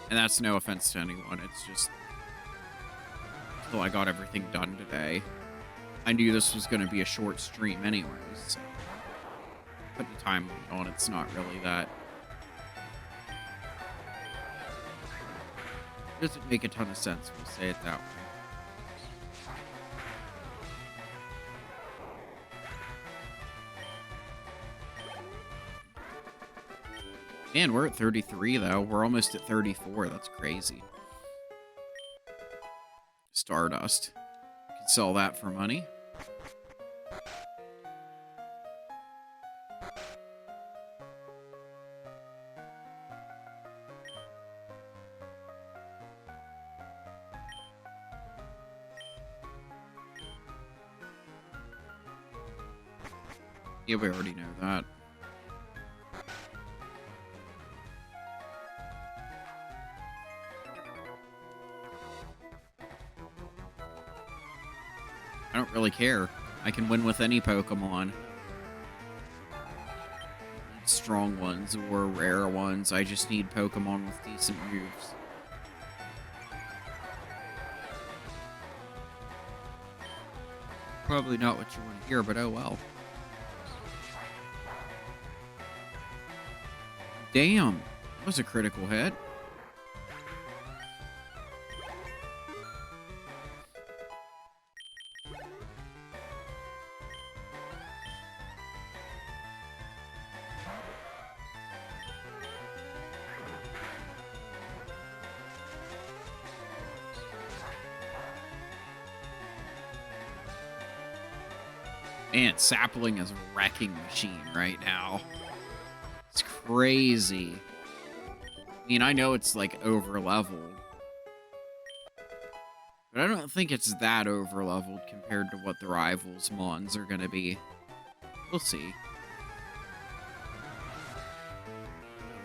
And that's no offense to anyone. It's just until I got everything done today. I knew this was going to be a short stream anyways, so putting a time limit on it's not really that. It doesn't make a ton of sense, we'll say it that way. Man, we're at 33 though. We're almost at 34. That's crazy. Stardust. Could sell that for money. Yeah, we already know that. I don't really care. I can win with any Pokemon. Strong ones or rare ones. I just need Pokemon with decent moves. Probably not what you want to hear, but oh well. Damn, that was a critical hit. Man, Sapling is a wrecking machine right now. It's crazy. I mean, I know it's like over-leveled, but I don't think it's that over-leveled compared to what the rivals' Mons are gonna be. We'll see.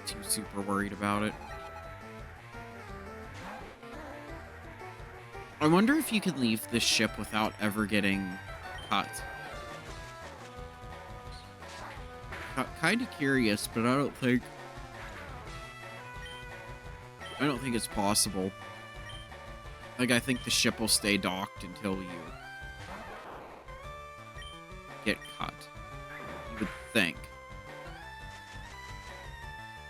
Too super worried about it. I wonder if you can leave this ship without ever getting cut. Kind of curious, but I don't think it's possible. Like, I think the ship will stay docked until you get cut. You would think.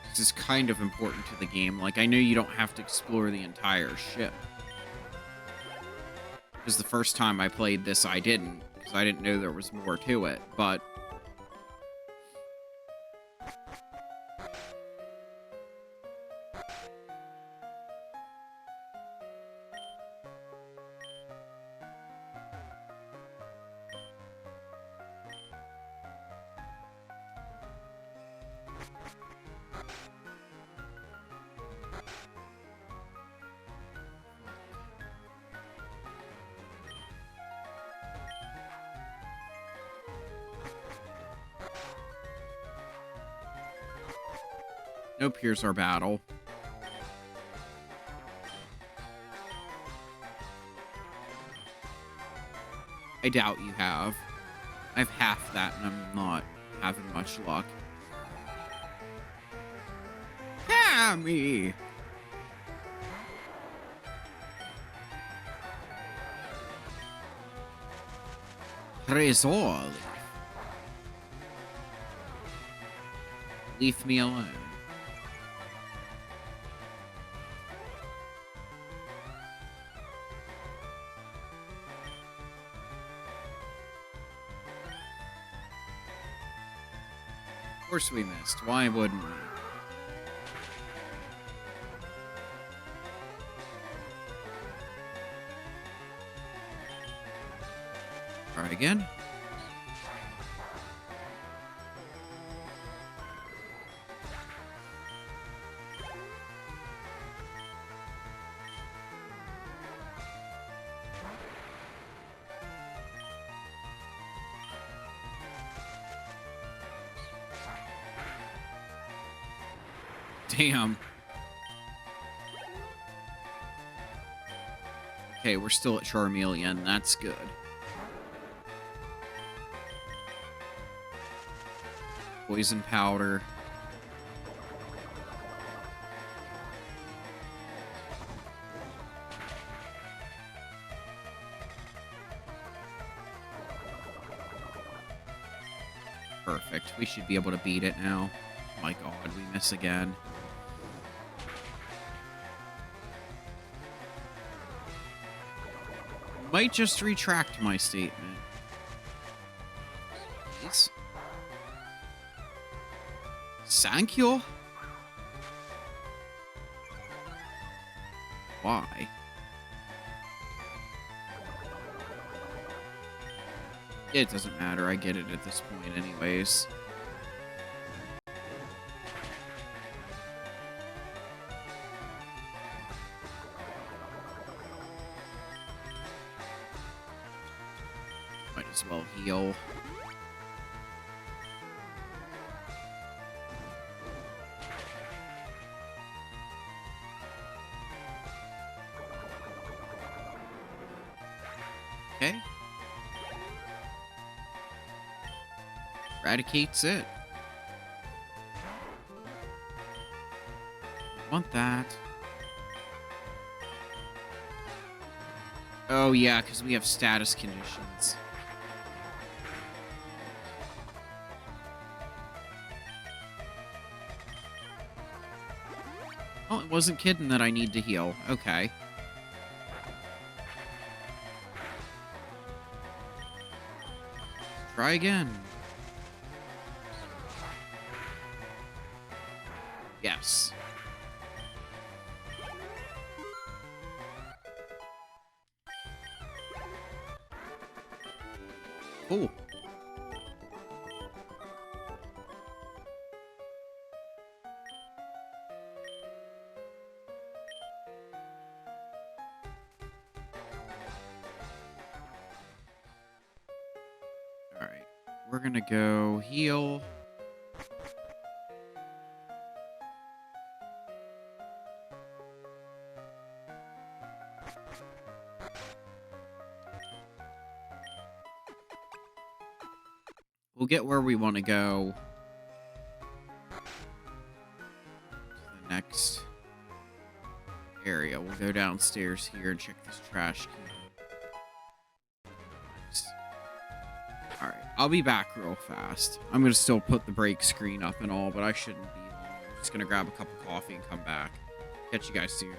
This is kind of important to the game. Like, I know you don't have to explore the entire ship. Because the first time I played this, I didn't. Because I didn't know there was more to it. But nope, here's our battle. I doubt you have. I have half that, and I'm not having much luck. Cammy! Resol. Leave me alone. Of course we missed. Why wouldn't we? Try again. Damn. Okay, we're still at Charmeleon. That's good. Poison powder. Perfect. We should be able to beat it now. My god, we miss again. Might just retract my statement. Please. Sankyo? Why? It doesn't matter. I get it at this point anyways. Might as well heal. Okay. Eradicates it. Want that. Oh yeah, because we have status conditions. Oh, it wasn't kidding that I need to heal. Okay. Try again. Yes. Cool. Alright. We're gonna go heal. We'll get where we want to go. To the next area. We'll go downstairs here and check this trash can. Alright, I'll be back real fast. I'm going to still put the break screen up and all, but I shouldn't be long. I'm just going to grab a cup of coffee and come back. Catch you guys soon.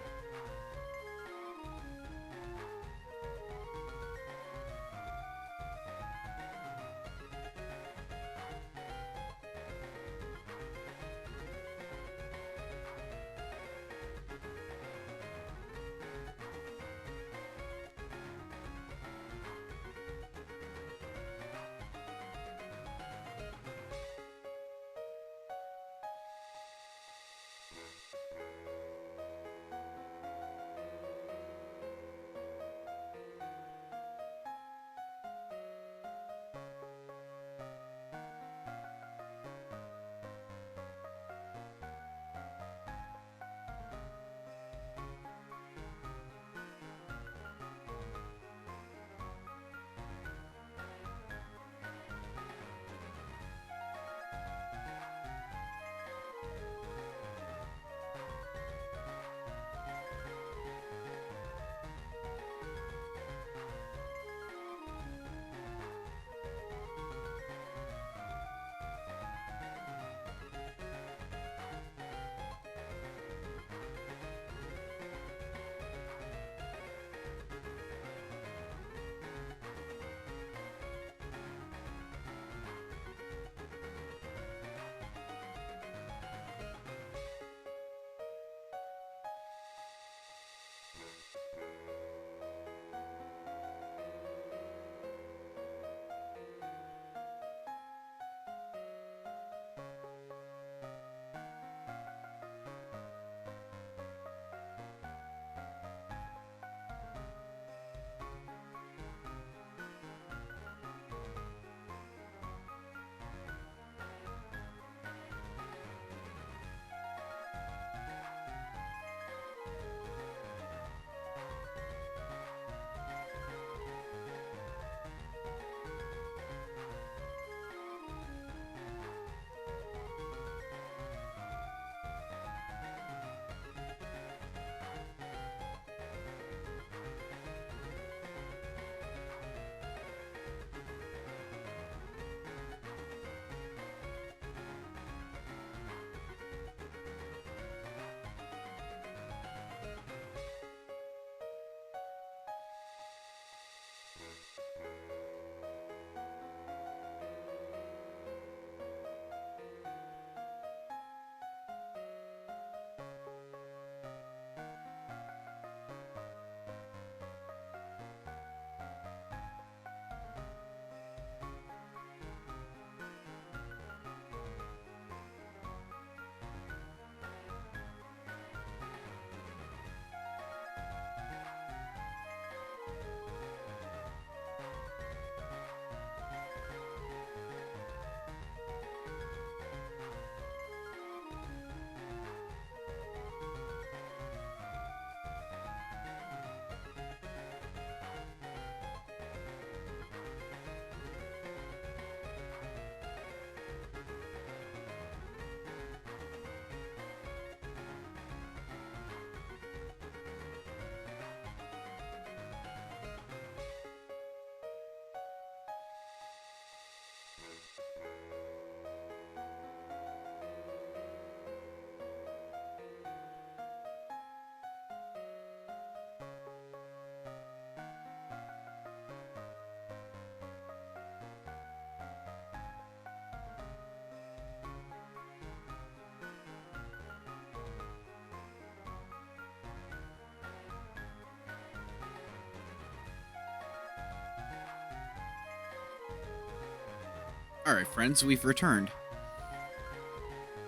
Alright, friends, we've returned.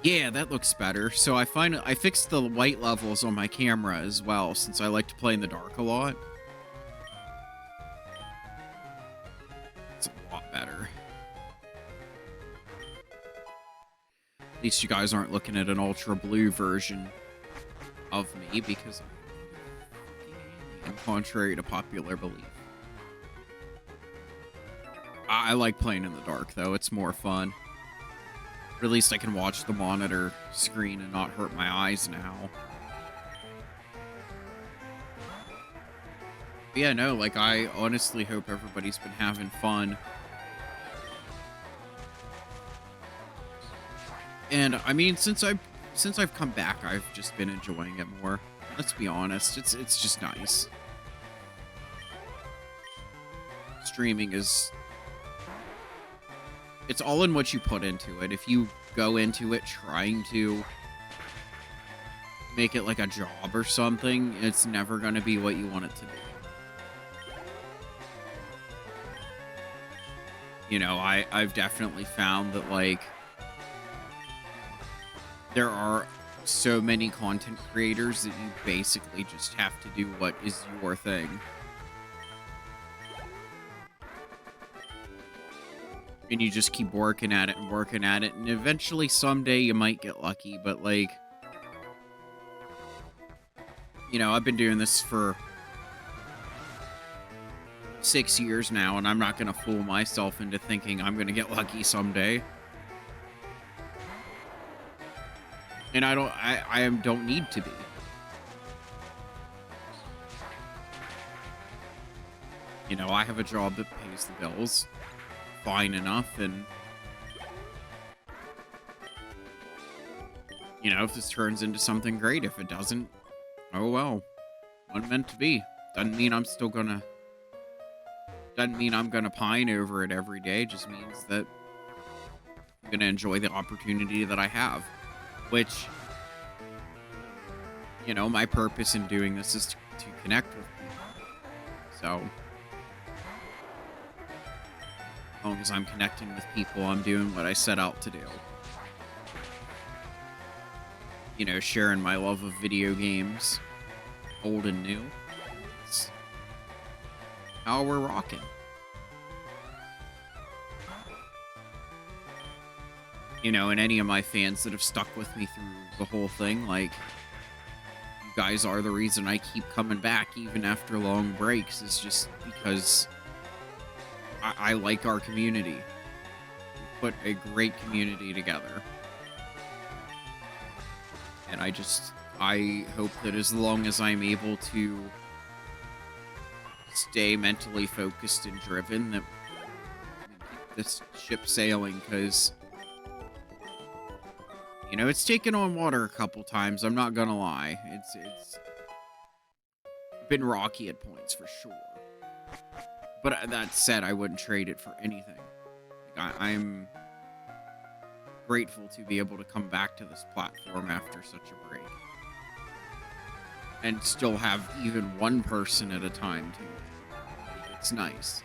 Yeah, that looks better. So I fixed the white levels on my camera as well, since I like to play in the dark a lot. It's a lot better. At least you guys aren't looking at an ultra blue version of me, because I'm contrary to popular belief. I like playing in the dark, though. It's more fun. Or at least I can watch the monitor screen and not hurt my eyes now. But yeah, no, like, I honestly hope everybody's been having fun. And, I mean, since I've come back, I've just been enjoying it more. Let's be honest, it's just nice. Streaming is... It's all in what you put into it. If you go into it trying to make it like a job or something, it's never going to be what you want it to be. You know, I've definitely found that, like, there are so many content creators that you basically just have to do what is your thing. And you just keep working at it and working at it, and eventually someday you might get lucky, but, like, you know, I've been doing this for 6 years now, and I'm not gonna fool myself into thinking I'm gonna get lucky someday. And I don't need to be. You know, I have a job that pays the bills fine enough, and you know, if this turns into something great, if it doesn't, oh well. Wasn't meant to be. Doesn't mean I'm gonna pine over it every day. Just means that I'm gonna enjoy the opportunity that I have. Which, you know, my purpose in doing this is to connect with people. So, as long as I'm connecting with people, I'm doing what I set out to do. You know, sharing my love of video games, old and new. It's how we're rocking. You know, and any of my fans that have stuck with me through the whole thing, like, you guys are the reason I keep coming back even after long breaks, is just because I like our community. We put a great community together. And I hope that as long as I'm able to stay mentally focused and driven, that we keep this ship sailing, because, you know, it's taken on water a couple times, I'm not gonna lie. It's been rocky at points, for sure. But that said, I wouldn't trade it for anything. Like, I'm grateful to be able to come back to this platform after such a break. And still have even one person at a time tune in. It's nice.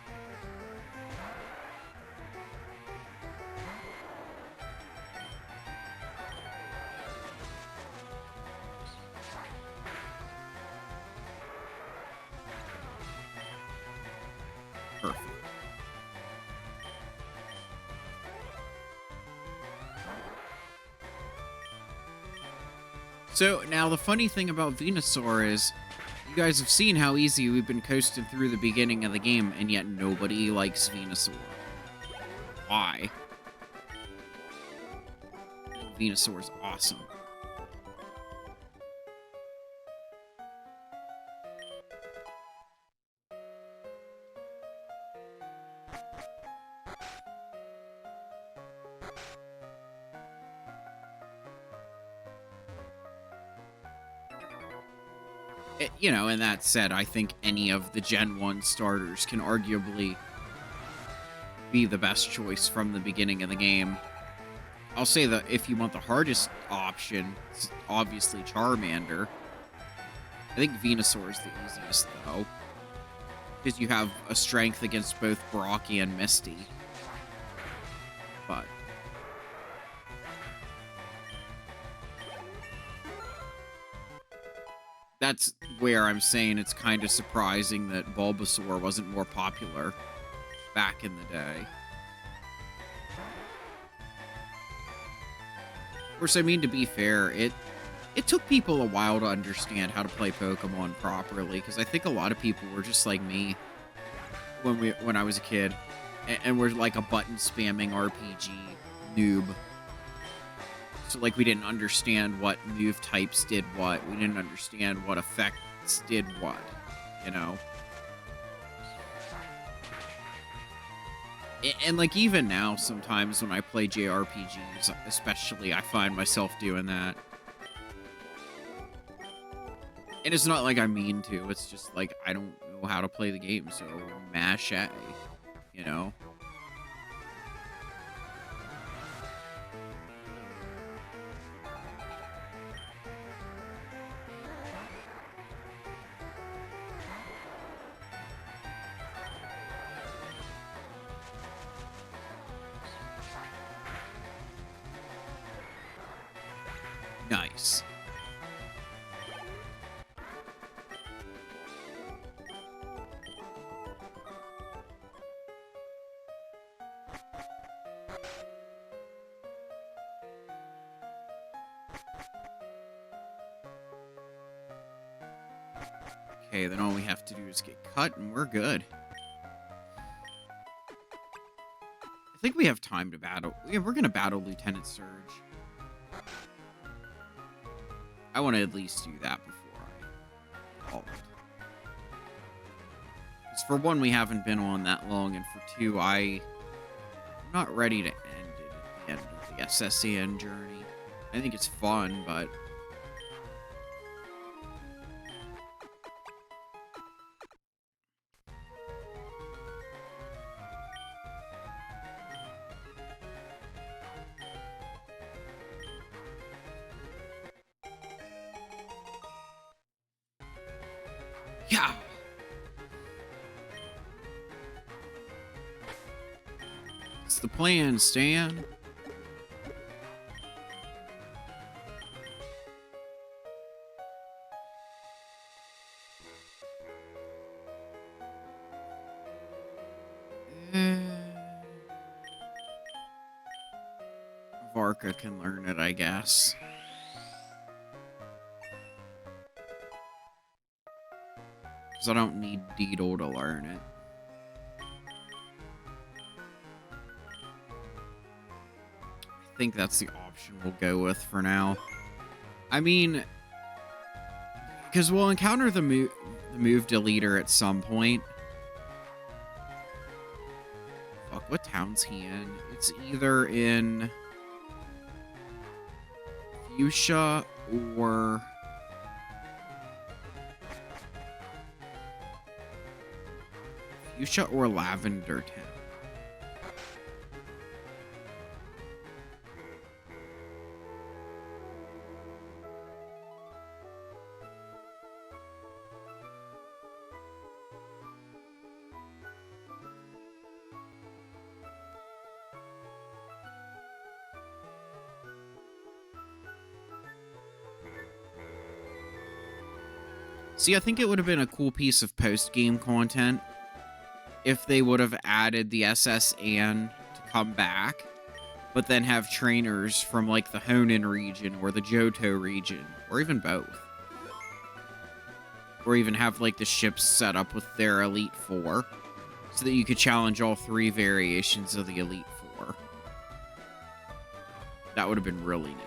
Perfect. So, now the funny thing about Venusaur is, you guys have seen how easy we've been coasting through the beginning of the game, and yet nobody likes Venusaur. Why? Venusaur's awesome. You know, and that said, I think any of the Gen 1 starters can arguably be the best choice from the beginning of the game. I'll say that if you want the hardest option, it's obviously Charmander. I think Venusaur is the easiest, though, because you have a strength against both Brock and Misty. but that's where I'm saying it's kind of surprising that Bulbasaur wasn't more popular back in the day. Of course, I mean, to be fair, it took people a while to understand how to play Pokemon properly, because I think a lot of people were just like me when I was a kid, and we're like a button spamming RPG noob. So like we didn't understand what move types did what. We didn't understand what effects did what, you know? And like even now, sometimes when I play JRPGs, especially, I find myself doing that. And it's not like I mean to, it's just like I don't know how to play the game, so mash A, you know? Nice. Okay, then all we have to do is get cut and we're good. I think we have time to battle. Yeah, we're gonna battle Lieutenant Surge. I want to at least do that before I call it. Because for one, we haven't been on that long, and for two, I'm not ready to end it at the end of the SSN journey. I think it's fun, but yeah. It's the plan, Stan. Varka can learn it, I guess. Because I don't need Deedle to learn it. I think that's the option we'll go with for now. I mean, because we'll encounter the move deleter at some point. Fuck, what town's he in? It's either in Fuchsia or Lavender Town. See, I think it would have been a cool piece of post-game content if they would have added the SS Anne to come back, but then have trainers from, like, the Hoenn region or the Johto region, or even both. Or even have, like, the ships set up with their Elite Four, so that you could challenge all three variations of the Elite Four. That would have been really neat.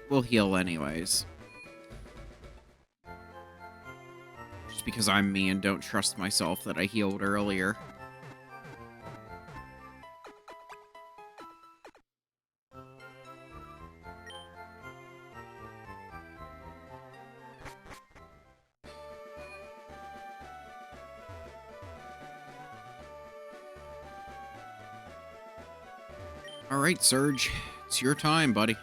We'll heal anyways. Just because I'm me and don't trust myself that I healed earlier. Alright, Surge. It's your time, buddy.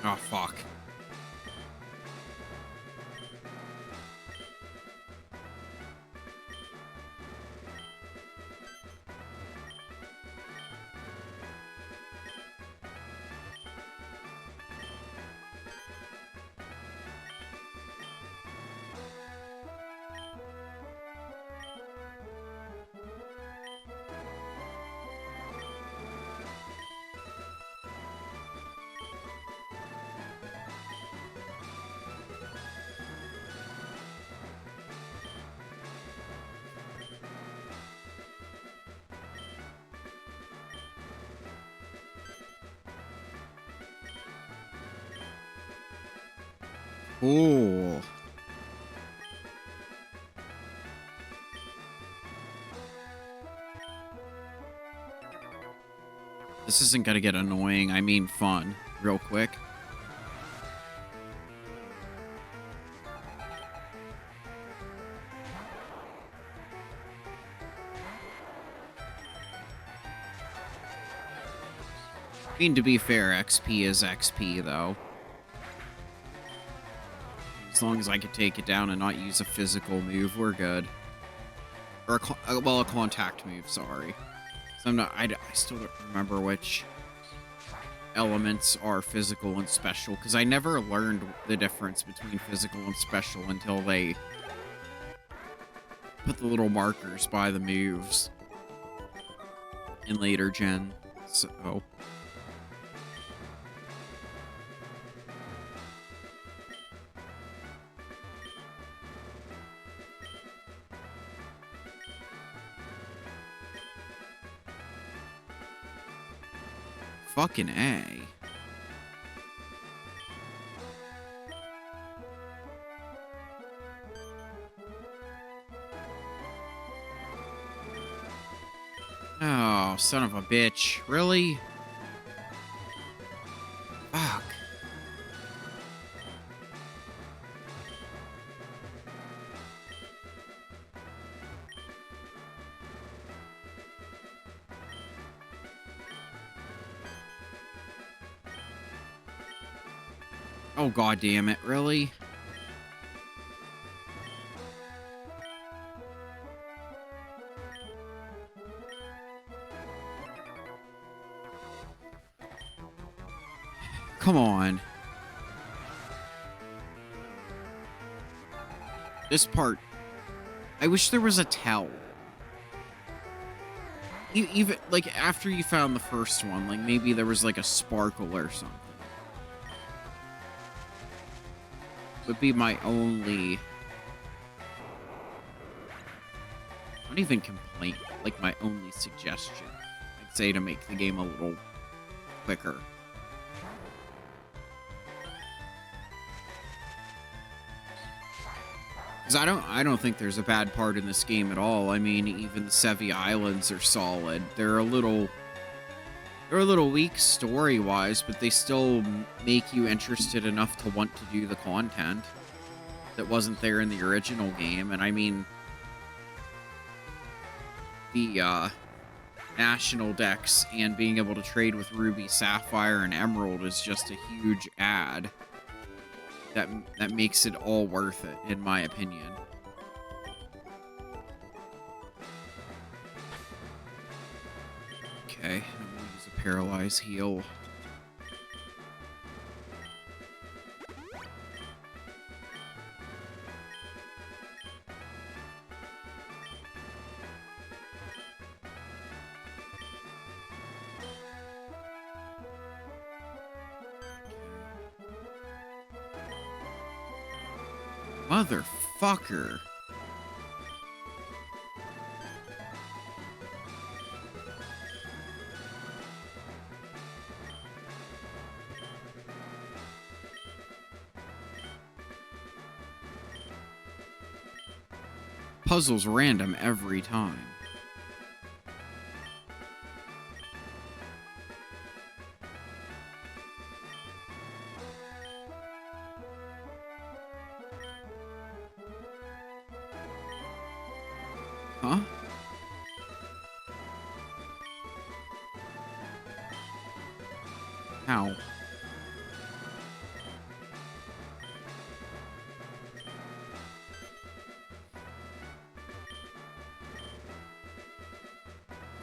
Oh, fuck. Cool. This isn't gonna get annoying. I mean fun. Real quick. I mean, to be fair, XP is XP, though. As long as I can take it down and not use a physical move, we're good. Or, well, a contact move, sorry. So I still don't remember which elements are physical and special, because I never learned the difference between physical and special until they put the little markers by the moves in later gen, so... Fucking A. Oh, son of a bitch. Really? Fuck. Oh, god damn it. Really? Come on. This part... I wish there was a tell. Even, like, after you found the first one, like, maybe there was, like, a sparkle or something. Would be my only... Not even complaint, like, my only suggestion. I'd say to make the game a little quicker. Because I don't think there's a bad part in this game at all. I mean, even the Sevi Islands are solid. They're a little weak story-wise, but they still make you interested enough to want to do the content that wasn't there in the original game. And I mean, the national decks and being able to trade with Ruby, Sapphire, and Emerald is just a huge add. That makes it all worth it, in my opinion. Okay, I'm gonna use a Paralyze heal. Motherfucker. Puzzle's random every time. Huh? How?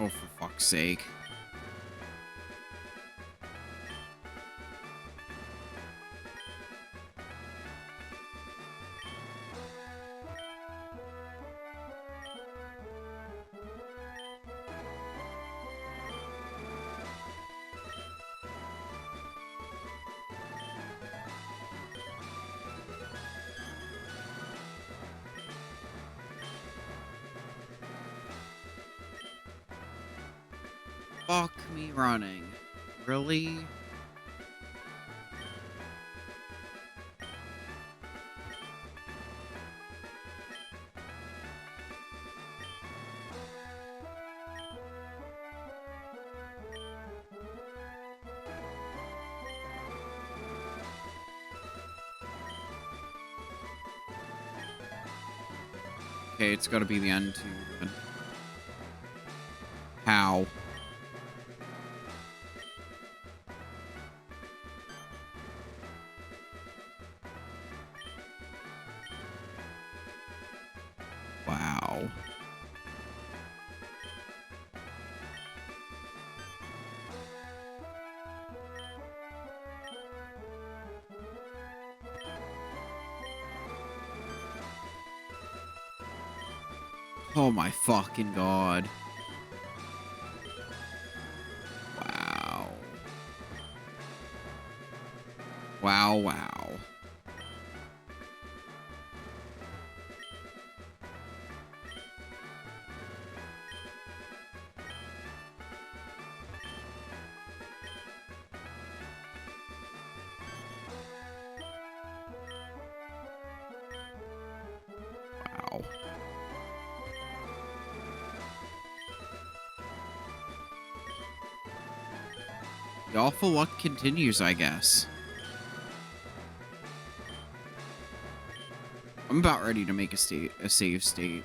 Oh, for fuck's sake. Fuck me running. Really? Okay, it's gotta be the end too. How? Wow. Oh my fucking god. Wow. Wow, wow. Wow. The awful luck continues, I guess. I'm about ready to make a save state.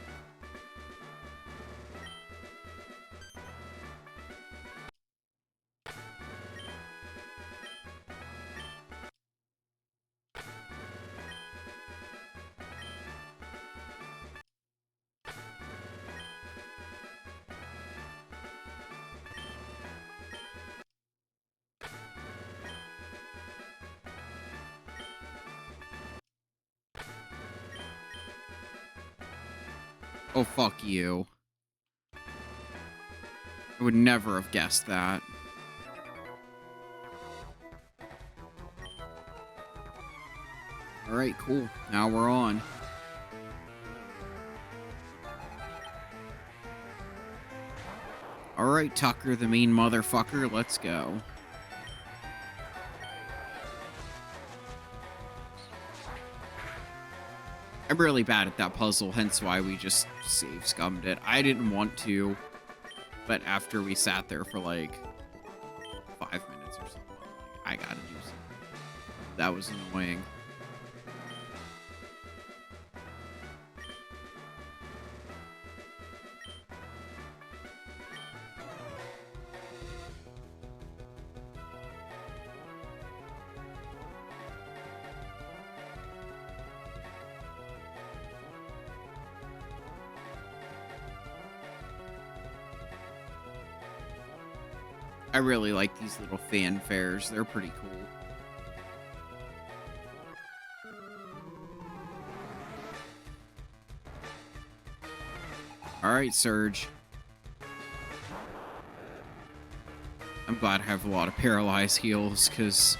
Oh, fuck you. I would never have guessed that. Alright, cool. Now we're on. Alright, Tucker, the mean motherfucker, let's go. I'm really bad at that puzzle, hence why we just save scummed it. I didn't want to, but after we sat there for like 5 minutes or something, I gotta do something. That was annoying. I really like these little fanfares. They're pretty cool. Alright, Surge. I'm glad I have a lot of paralyzed heals, because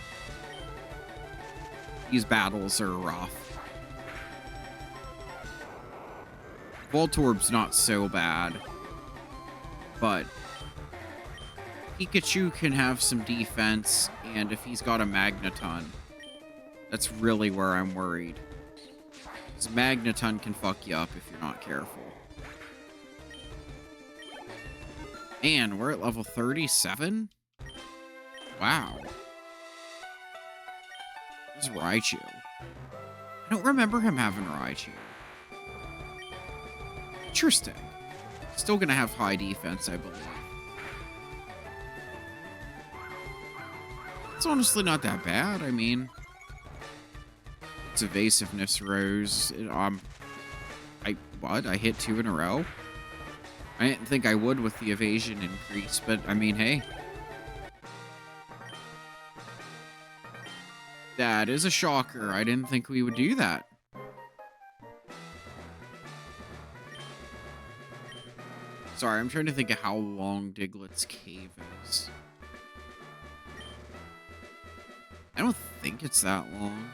these battles are rough. Voltorb's not so bad, but Pikachu can have some defense, and if he's got a Magneton, that's really where I'm worried. Because Magneton can fuck you up if you're not careful. Man, we're at level 37? Wow. This is Raichu. I don't remember him having Raichu. Interesting. Still gonna have high defense, I believe. It's honestly not that bad. I mean, its evasiveness rose. What? I hit 2 in a row? I didn't think I would with the evasion increase, but I mean, hey. That is a shocker. I didn't think we would do that. Sorry, I'm trying to think of how long Diglett's cave is. I don't think it's that long.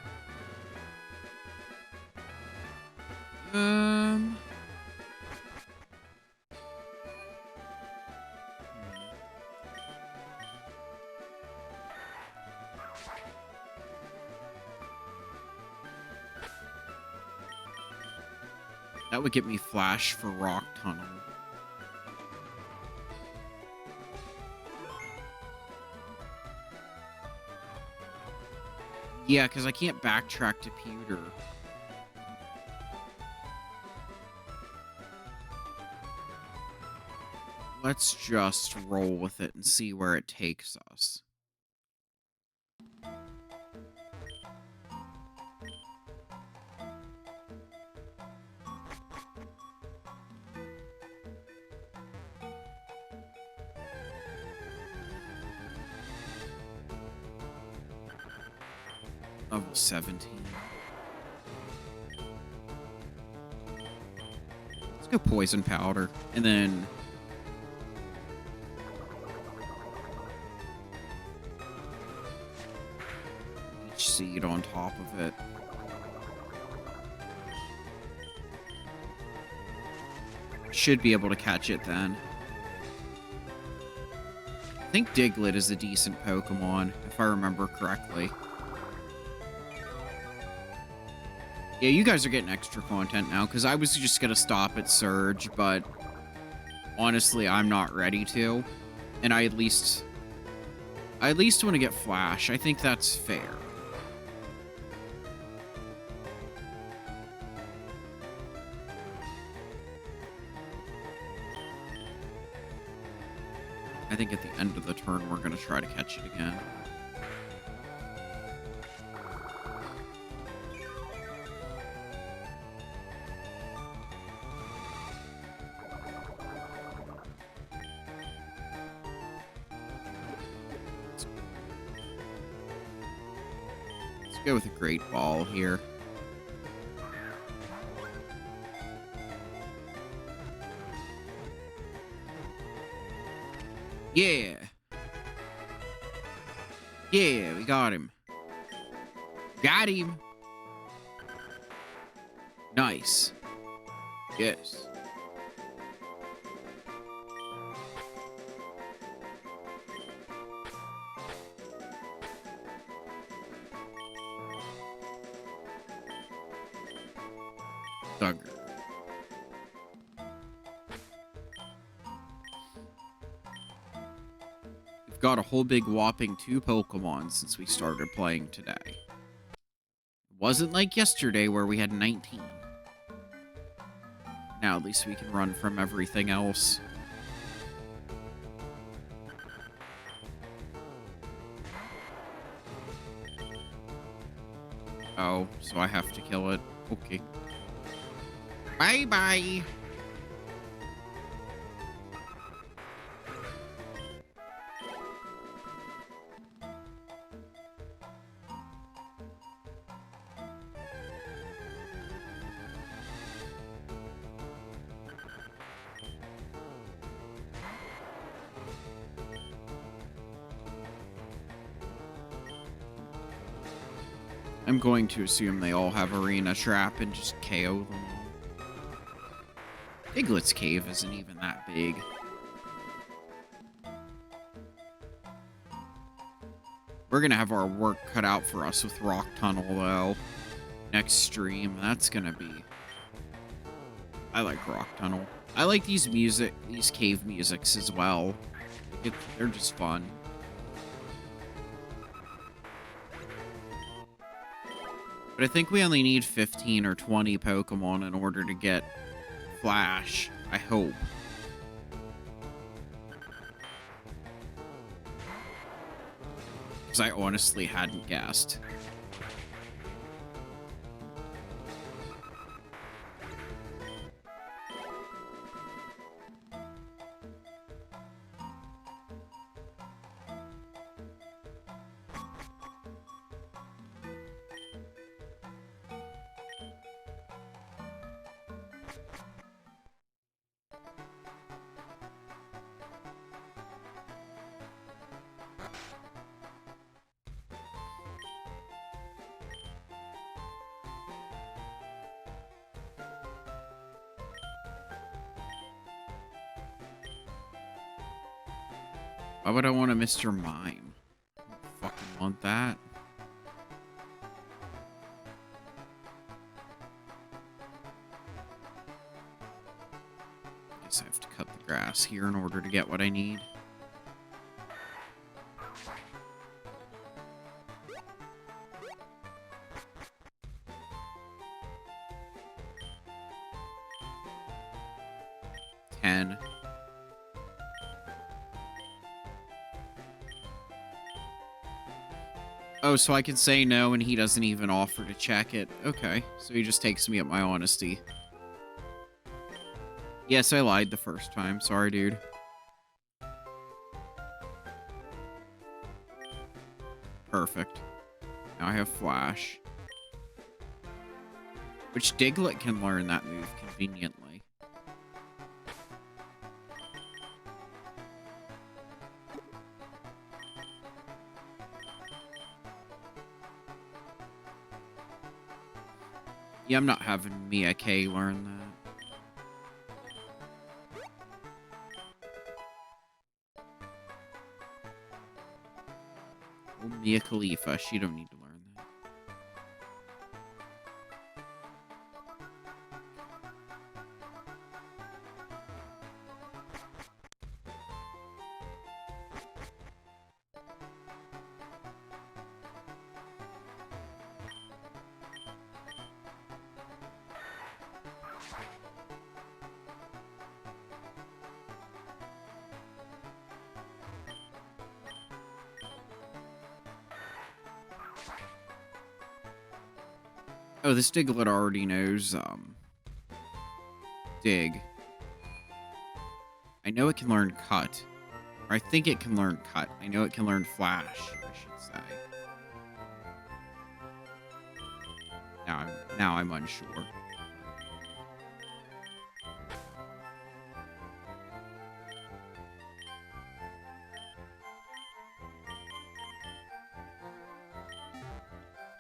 That would get me Flash for Rock Tunnel. Yeah, because I can't backtrack to Pewter. Let's just roll with it and see where it takes us. Level 17. Let's go Poison Powder. And then... Leech Seed on top of it. Should be able to catch it then. I think Diglett is a decent Pokemon, if I remember correctly. Yeah, you guys are getting extra content now, because I was just going to stop at Surge, but honestly, I'm not ready to. And I at least want to get Flash. I think that's fair. I think at the end of the turn, we're going to try to catch it again. Go with a Great Ball here. Yeah. Yeah, we got him. Got him. Nice. Yes. Dugger. We've got a whole big whopping 2 Pokemon since we started playing today. It wasn't like yesterday where we had 19. Now at least we can run from everything else. Oh, so I have to kill it. Okay. Bye-bye. I'm going to assume they all have Arena Trap and just KO them all. Diglett's cave isn't even that big. We're gonna have our work cut out for us with Rock Tunnel, though. Next stream, that's gonna be... I like Rock Tunnel. I like these cave musics as well. They're just fun. But I think we only need 15 or 20 Pokemon in order to get Flash. I hope. Because I honestly hadn't guessed. Why would I want a Mr. Mime? I don't fucking want that. Guess I have to cut the grass here in order to get what I need. Oh, so I can say no and he doesn't even offer to check it. Okay, so he just takes me at my honesty. Yes, I lied the first time. Sorry, dude. Perfect. Now I have Flash. Which Diglett can learn that move conveniently. Yeah, I'm not having Mia K learn that. Oh, Mia Khalifa, she don't need to learn that. Oh, this Diglett already knows, Dig. I know it can learn Cut. Or I think it can learn Cut. I know it can learn Flash, I should say. Now I'm unsure.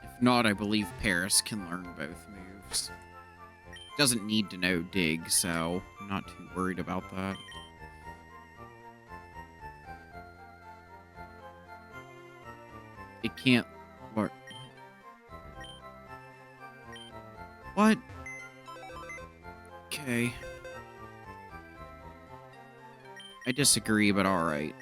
If not, I believe Paris can learn both moves. Doesn't need to know Dig, so I'm not too worried about that. It can't learn. What? Okay. I disagree, but alright.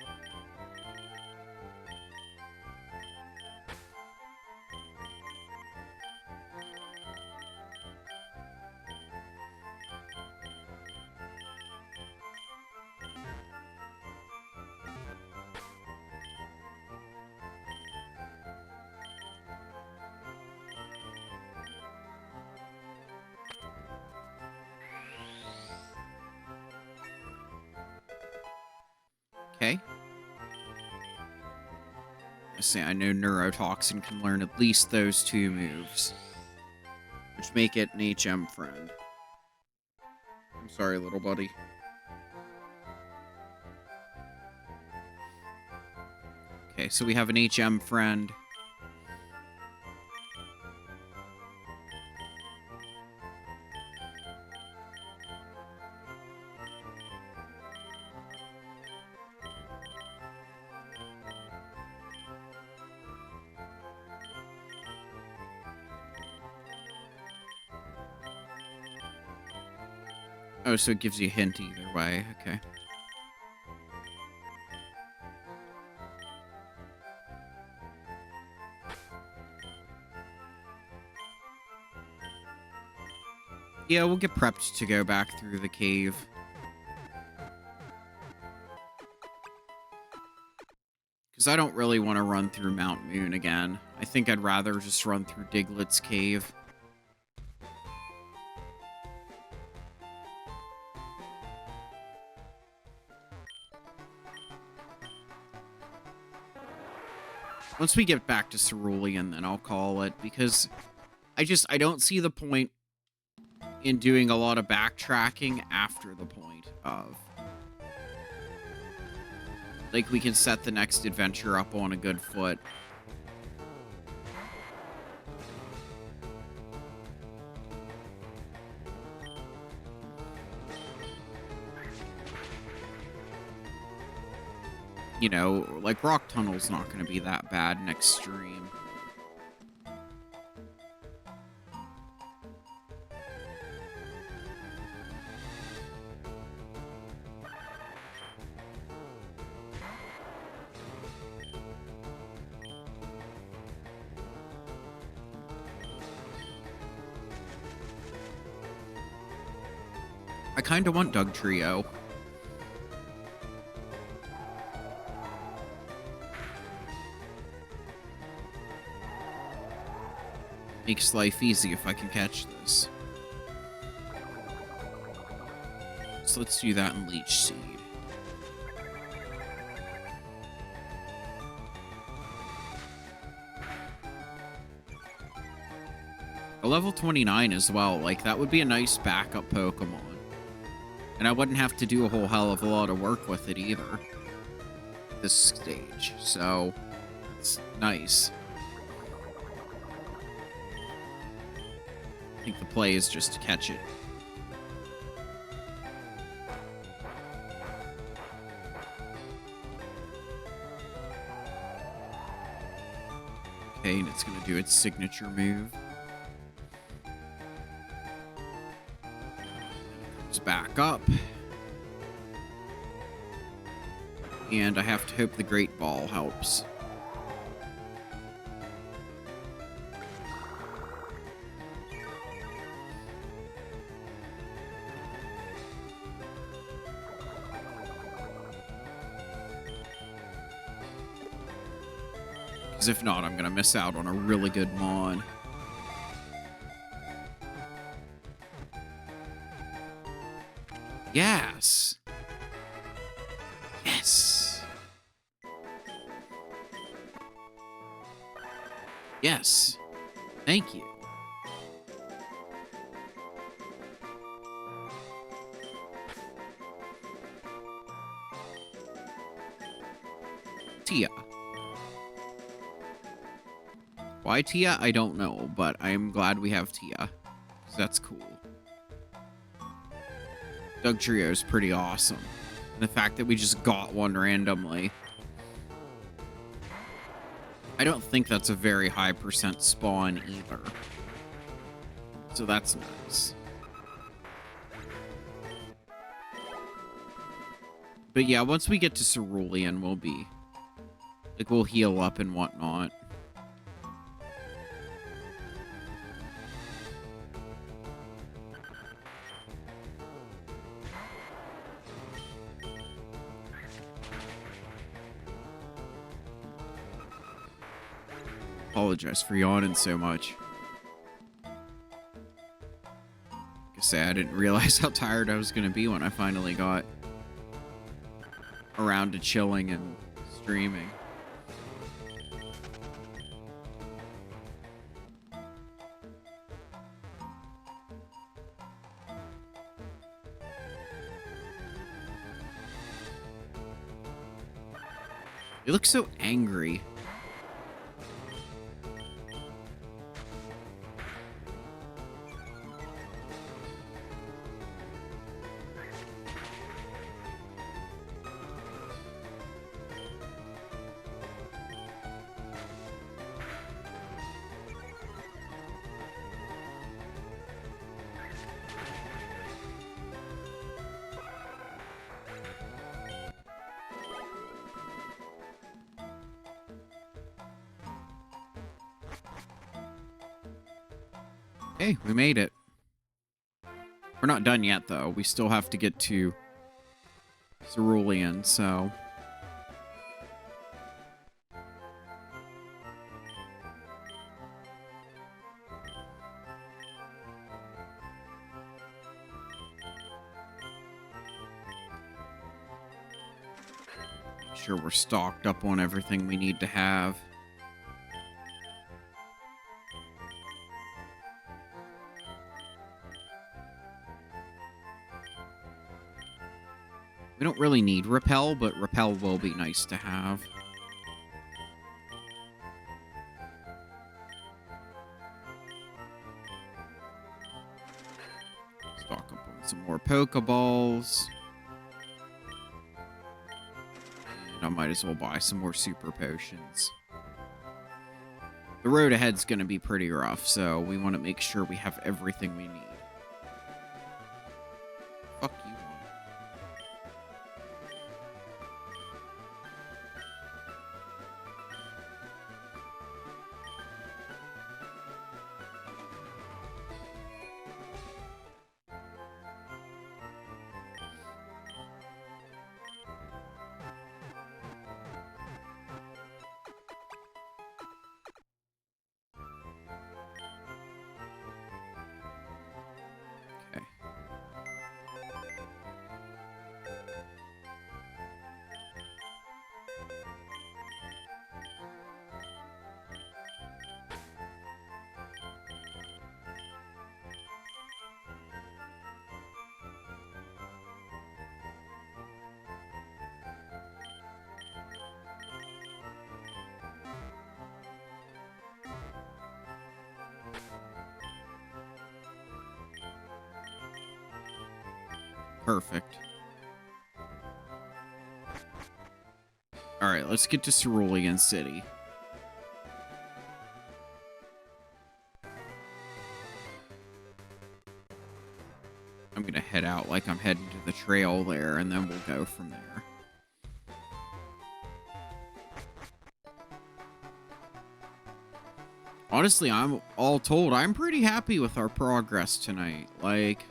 Okay. I know Neurotoxin can learn at least those two moves, which make it an HM friend. I'm sorry, little buddy. Okay, so we have an HM friend. Oh, so it gives you a hint either way. Okay. Yeah, we'll get prepped to go back through the cave. Because I don't really want to run through Mount Moon again. I think I'd rather just run through Diglett's cave. Once we get back to Cerulean, then I'll call it, because I don't see the point in doing a lot of backtracking after the point of. Like, we can set the next adventure up on a good foot. You know, like, Rock Tunnel's not going to be that bad next stream. I kind of want Dugtrio. Makes life easy if I can catch this. So let's do that in Leech Seed. A level 29 as well, like that would be a nice backup Pokemon. And I wouldn't have to do a whole hell of a lot of work with it either. This stage, so it's nice. I think the play is just to catch it. Okay, and it's gonna do its signature move. Comes back up. And I have to hope the Great Ball helps. Because if not, I'm going to miss out on a really good Mon. Yes. Yes. Yes. Thank you. Tia. Why Tia? I don't know, but I'm glad we have Tia. That's cool. Dugtrio is pretty awesome. And the fact that we just got one randomly. I don't think that's a very high % spawn either. So that's nice. But yeah, once we get to Cerulean, we'll be... like, we'll heal up and whatnot. Apologize for yawning so much. Like I say, I didn't realize how tired I was going to be when I finally got around to chilling and streaming. You look so angry. Okay, we made it. We're not done yet, though. We still have to get to Cerulean, so... make sure we're stocked up on everything we need to have. We don't really need repel, but repel will be nice to have. Stock up on some more Pokeballs. And I might as well buy some more Super Potions. The road ahead's going to be pretty rough, so we want to make sure we have everything we need. Fuck you. Okay. Perfect. Alright, let's get to Cerulean City. I'm gonna head out like I'm heading to the trail there, and then we'll go from there. Honestly, I'm all told, I'm pretty happy with our progress tonight. Like,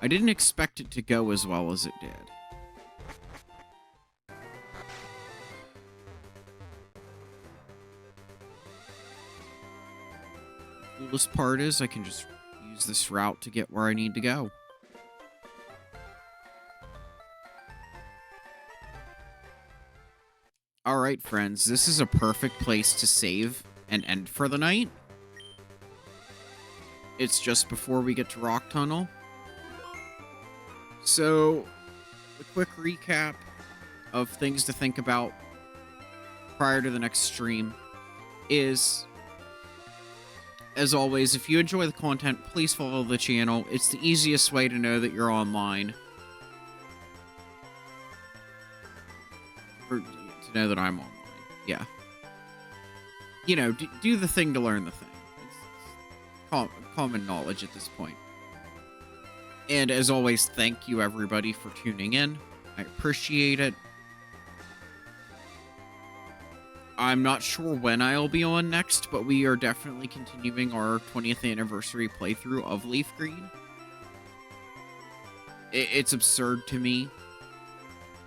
I didn't expect it to go as well as it did. The coolest part is I can just use this route to get where I need to go. Alright, friends, this is a perfect place to save and end for the night. It's just before we get to Rock Tunnel. So, a quick recap of things to think about prior to the next stream is, as always, if you enjoy the content, please follow the channel. It's the easiest way to know that you're online. Or to know that I'm online. Yeah. You know, do the thing to learn the thing. It's common knowledge at this point. And as always, thank you everybody for tuning in. I appreciate it. I'm not sure when I'll be on next, but we are definitely continuing our 20th anniversary playthrough of Leaf Green. It's absurd to me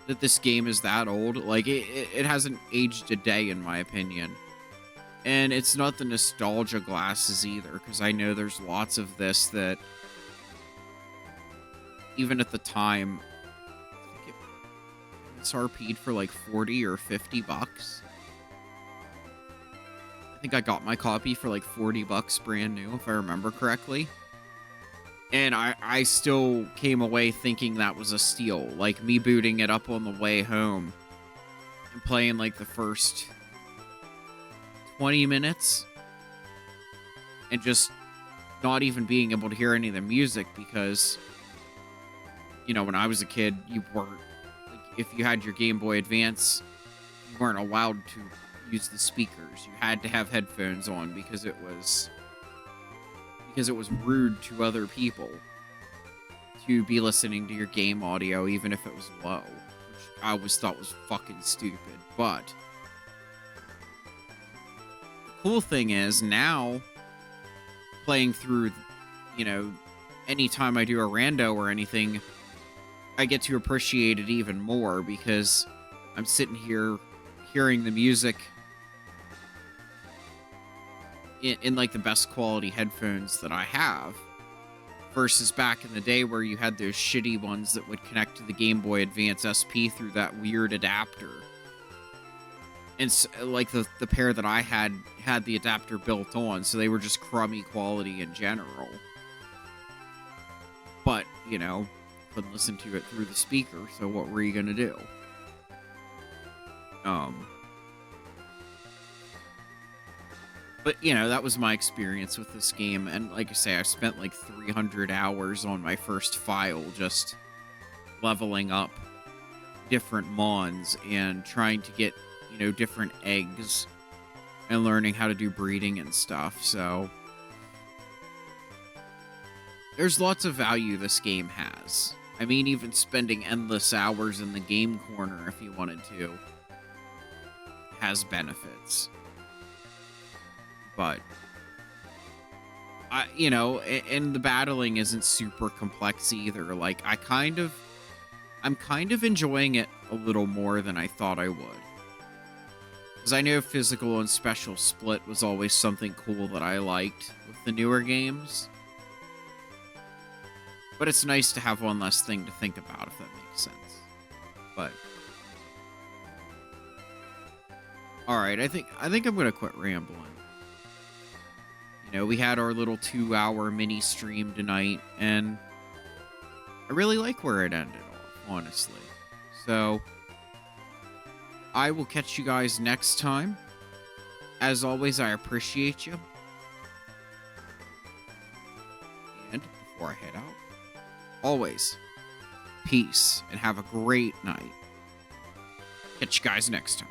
that this game is that old. Like, it hasn't aged a day, in my opinion. And it's not the nostalgia glasses either, because I know there's lots of this that, even at the time, I think it's RP'd for like 40 or 50 bucks. I think I got my copy for like 40 bucks brand new, if I remember correctly. And I still came away thinking that was a steal. Like, me booting it up on the way home and playing like the first 20 minutes and just not even being able to hear any of the music because, you know, when I was a kid, you weren't, like, if you had your Game Boy Advance, you weren't allowed to use the speakers. You had to have headphones on because it was rude to other people to be listening to your game audio even if it was low, which I always thought was fucking stupid. But the cool thing is now, playing through, you know, anytime I do a rando or anything, I get to appreciate it even more because I'm sitting here hearing the music in like the best quality headphones that I have, versus back in the day where you had those shitty ones that would connect to the Game Boy Advance SP through that weird adapter. And so, like the pair that I had the adapter built on, so they were just crummy quality in general. But, you know, and listen to it through the speaker, so what were you gonna do? But, you know, that was my experience with this game, and like I say, I spent like 300 hours on my first file just leveling up different mons and trying to get, you know, different eggs and learning how to do breeding and stuff, so there's lots of value this game has. I mean, even spending endless hours in the game corner if you wanted to has benefits. But you know, and the battling isn't super complex either. Like I'm kind of enjoying it a little more than I thought I would. Because I know physical and special split was always something cool that I liked with the newer games. But it's nice to have one less thing to think about, if that makes sense. But all right, I think I'm gonna quit rambling. You know, we had our little 2-hour mini stream tonight, and I really like where it ended off, honestly. So I will catch you guys next time. As always, I appreciate you. And before I head out, always, peace and have a great night. Catch you guys next time.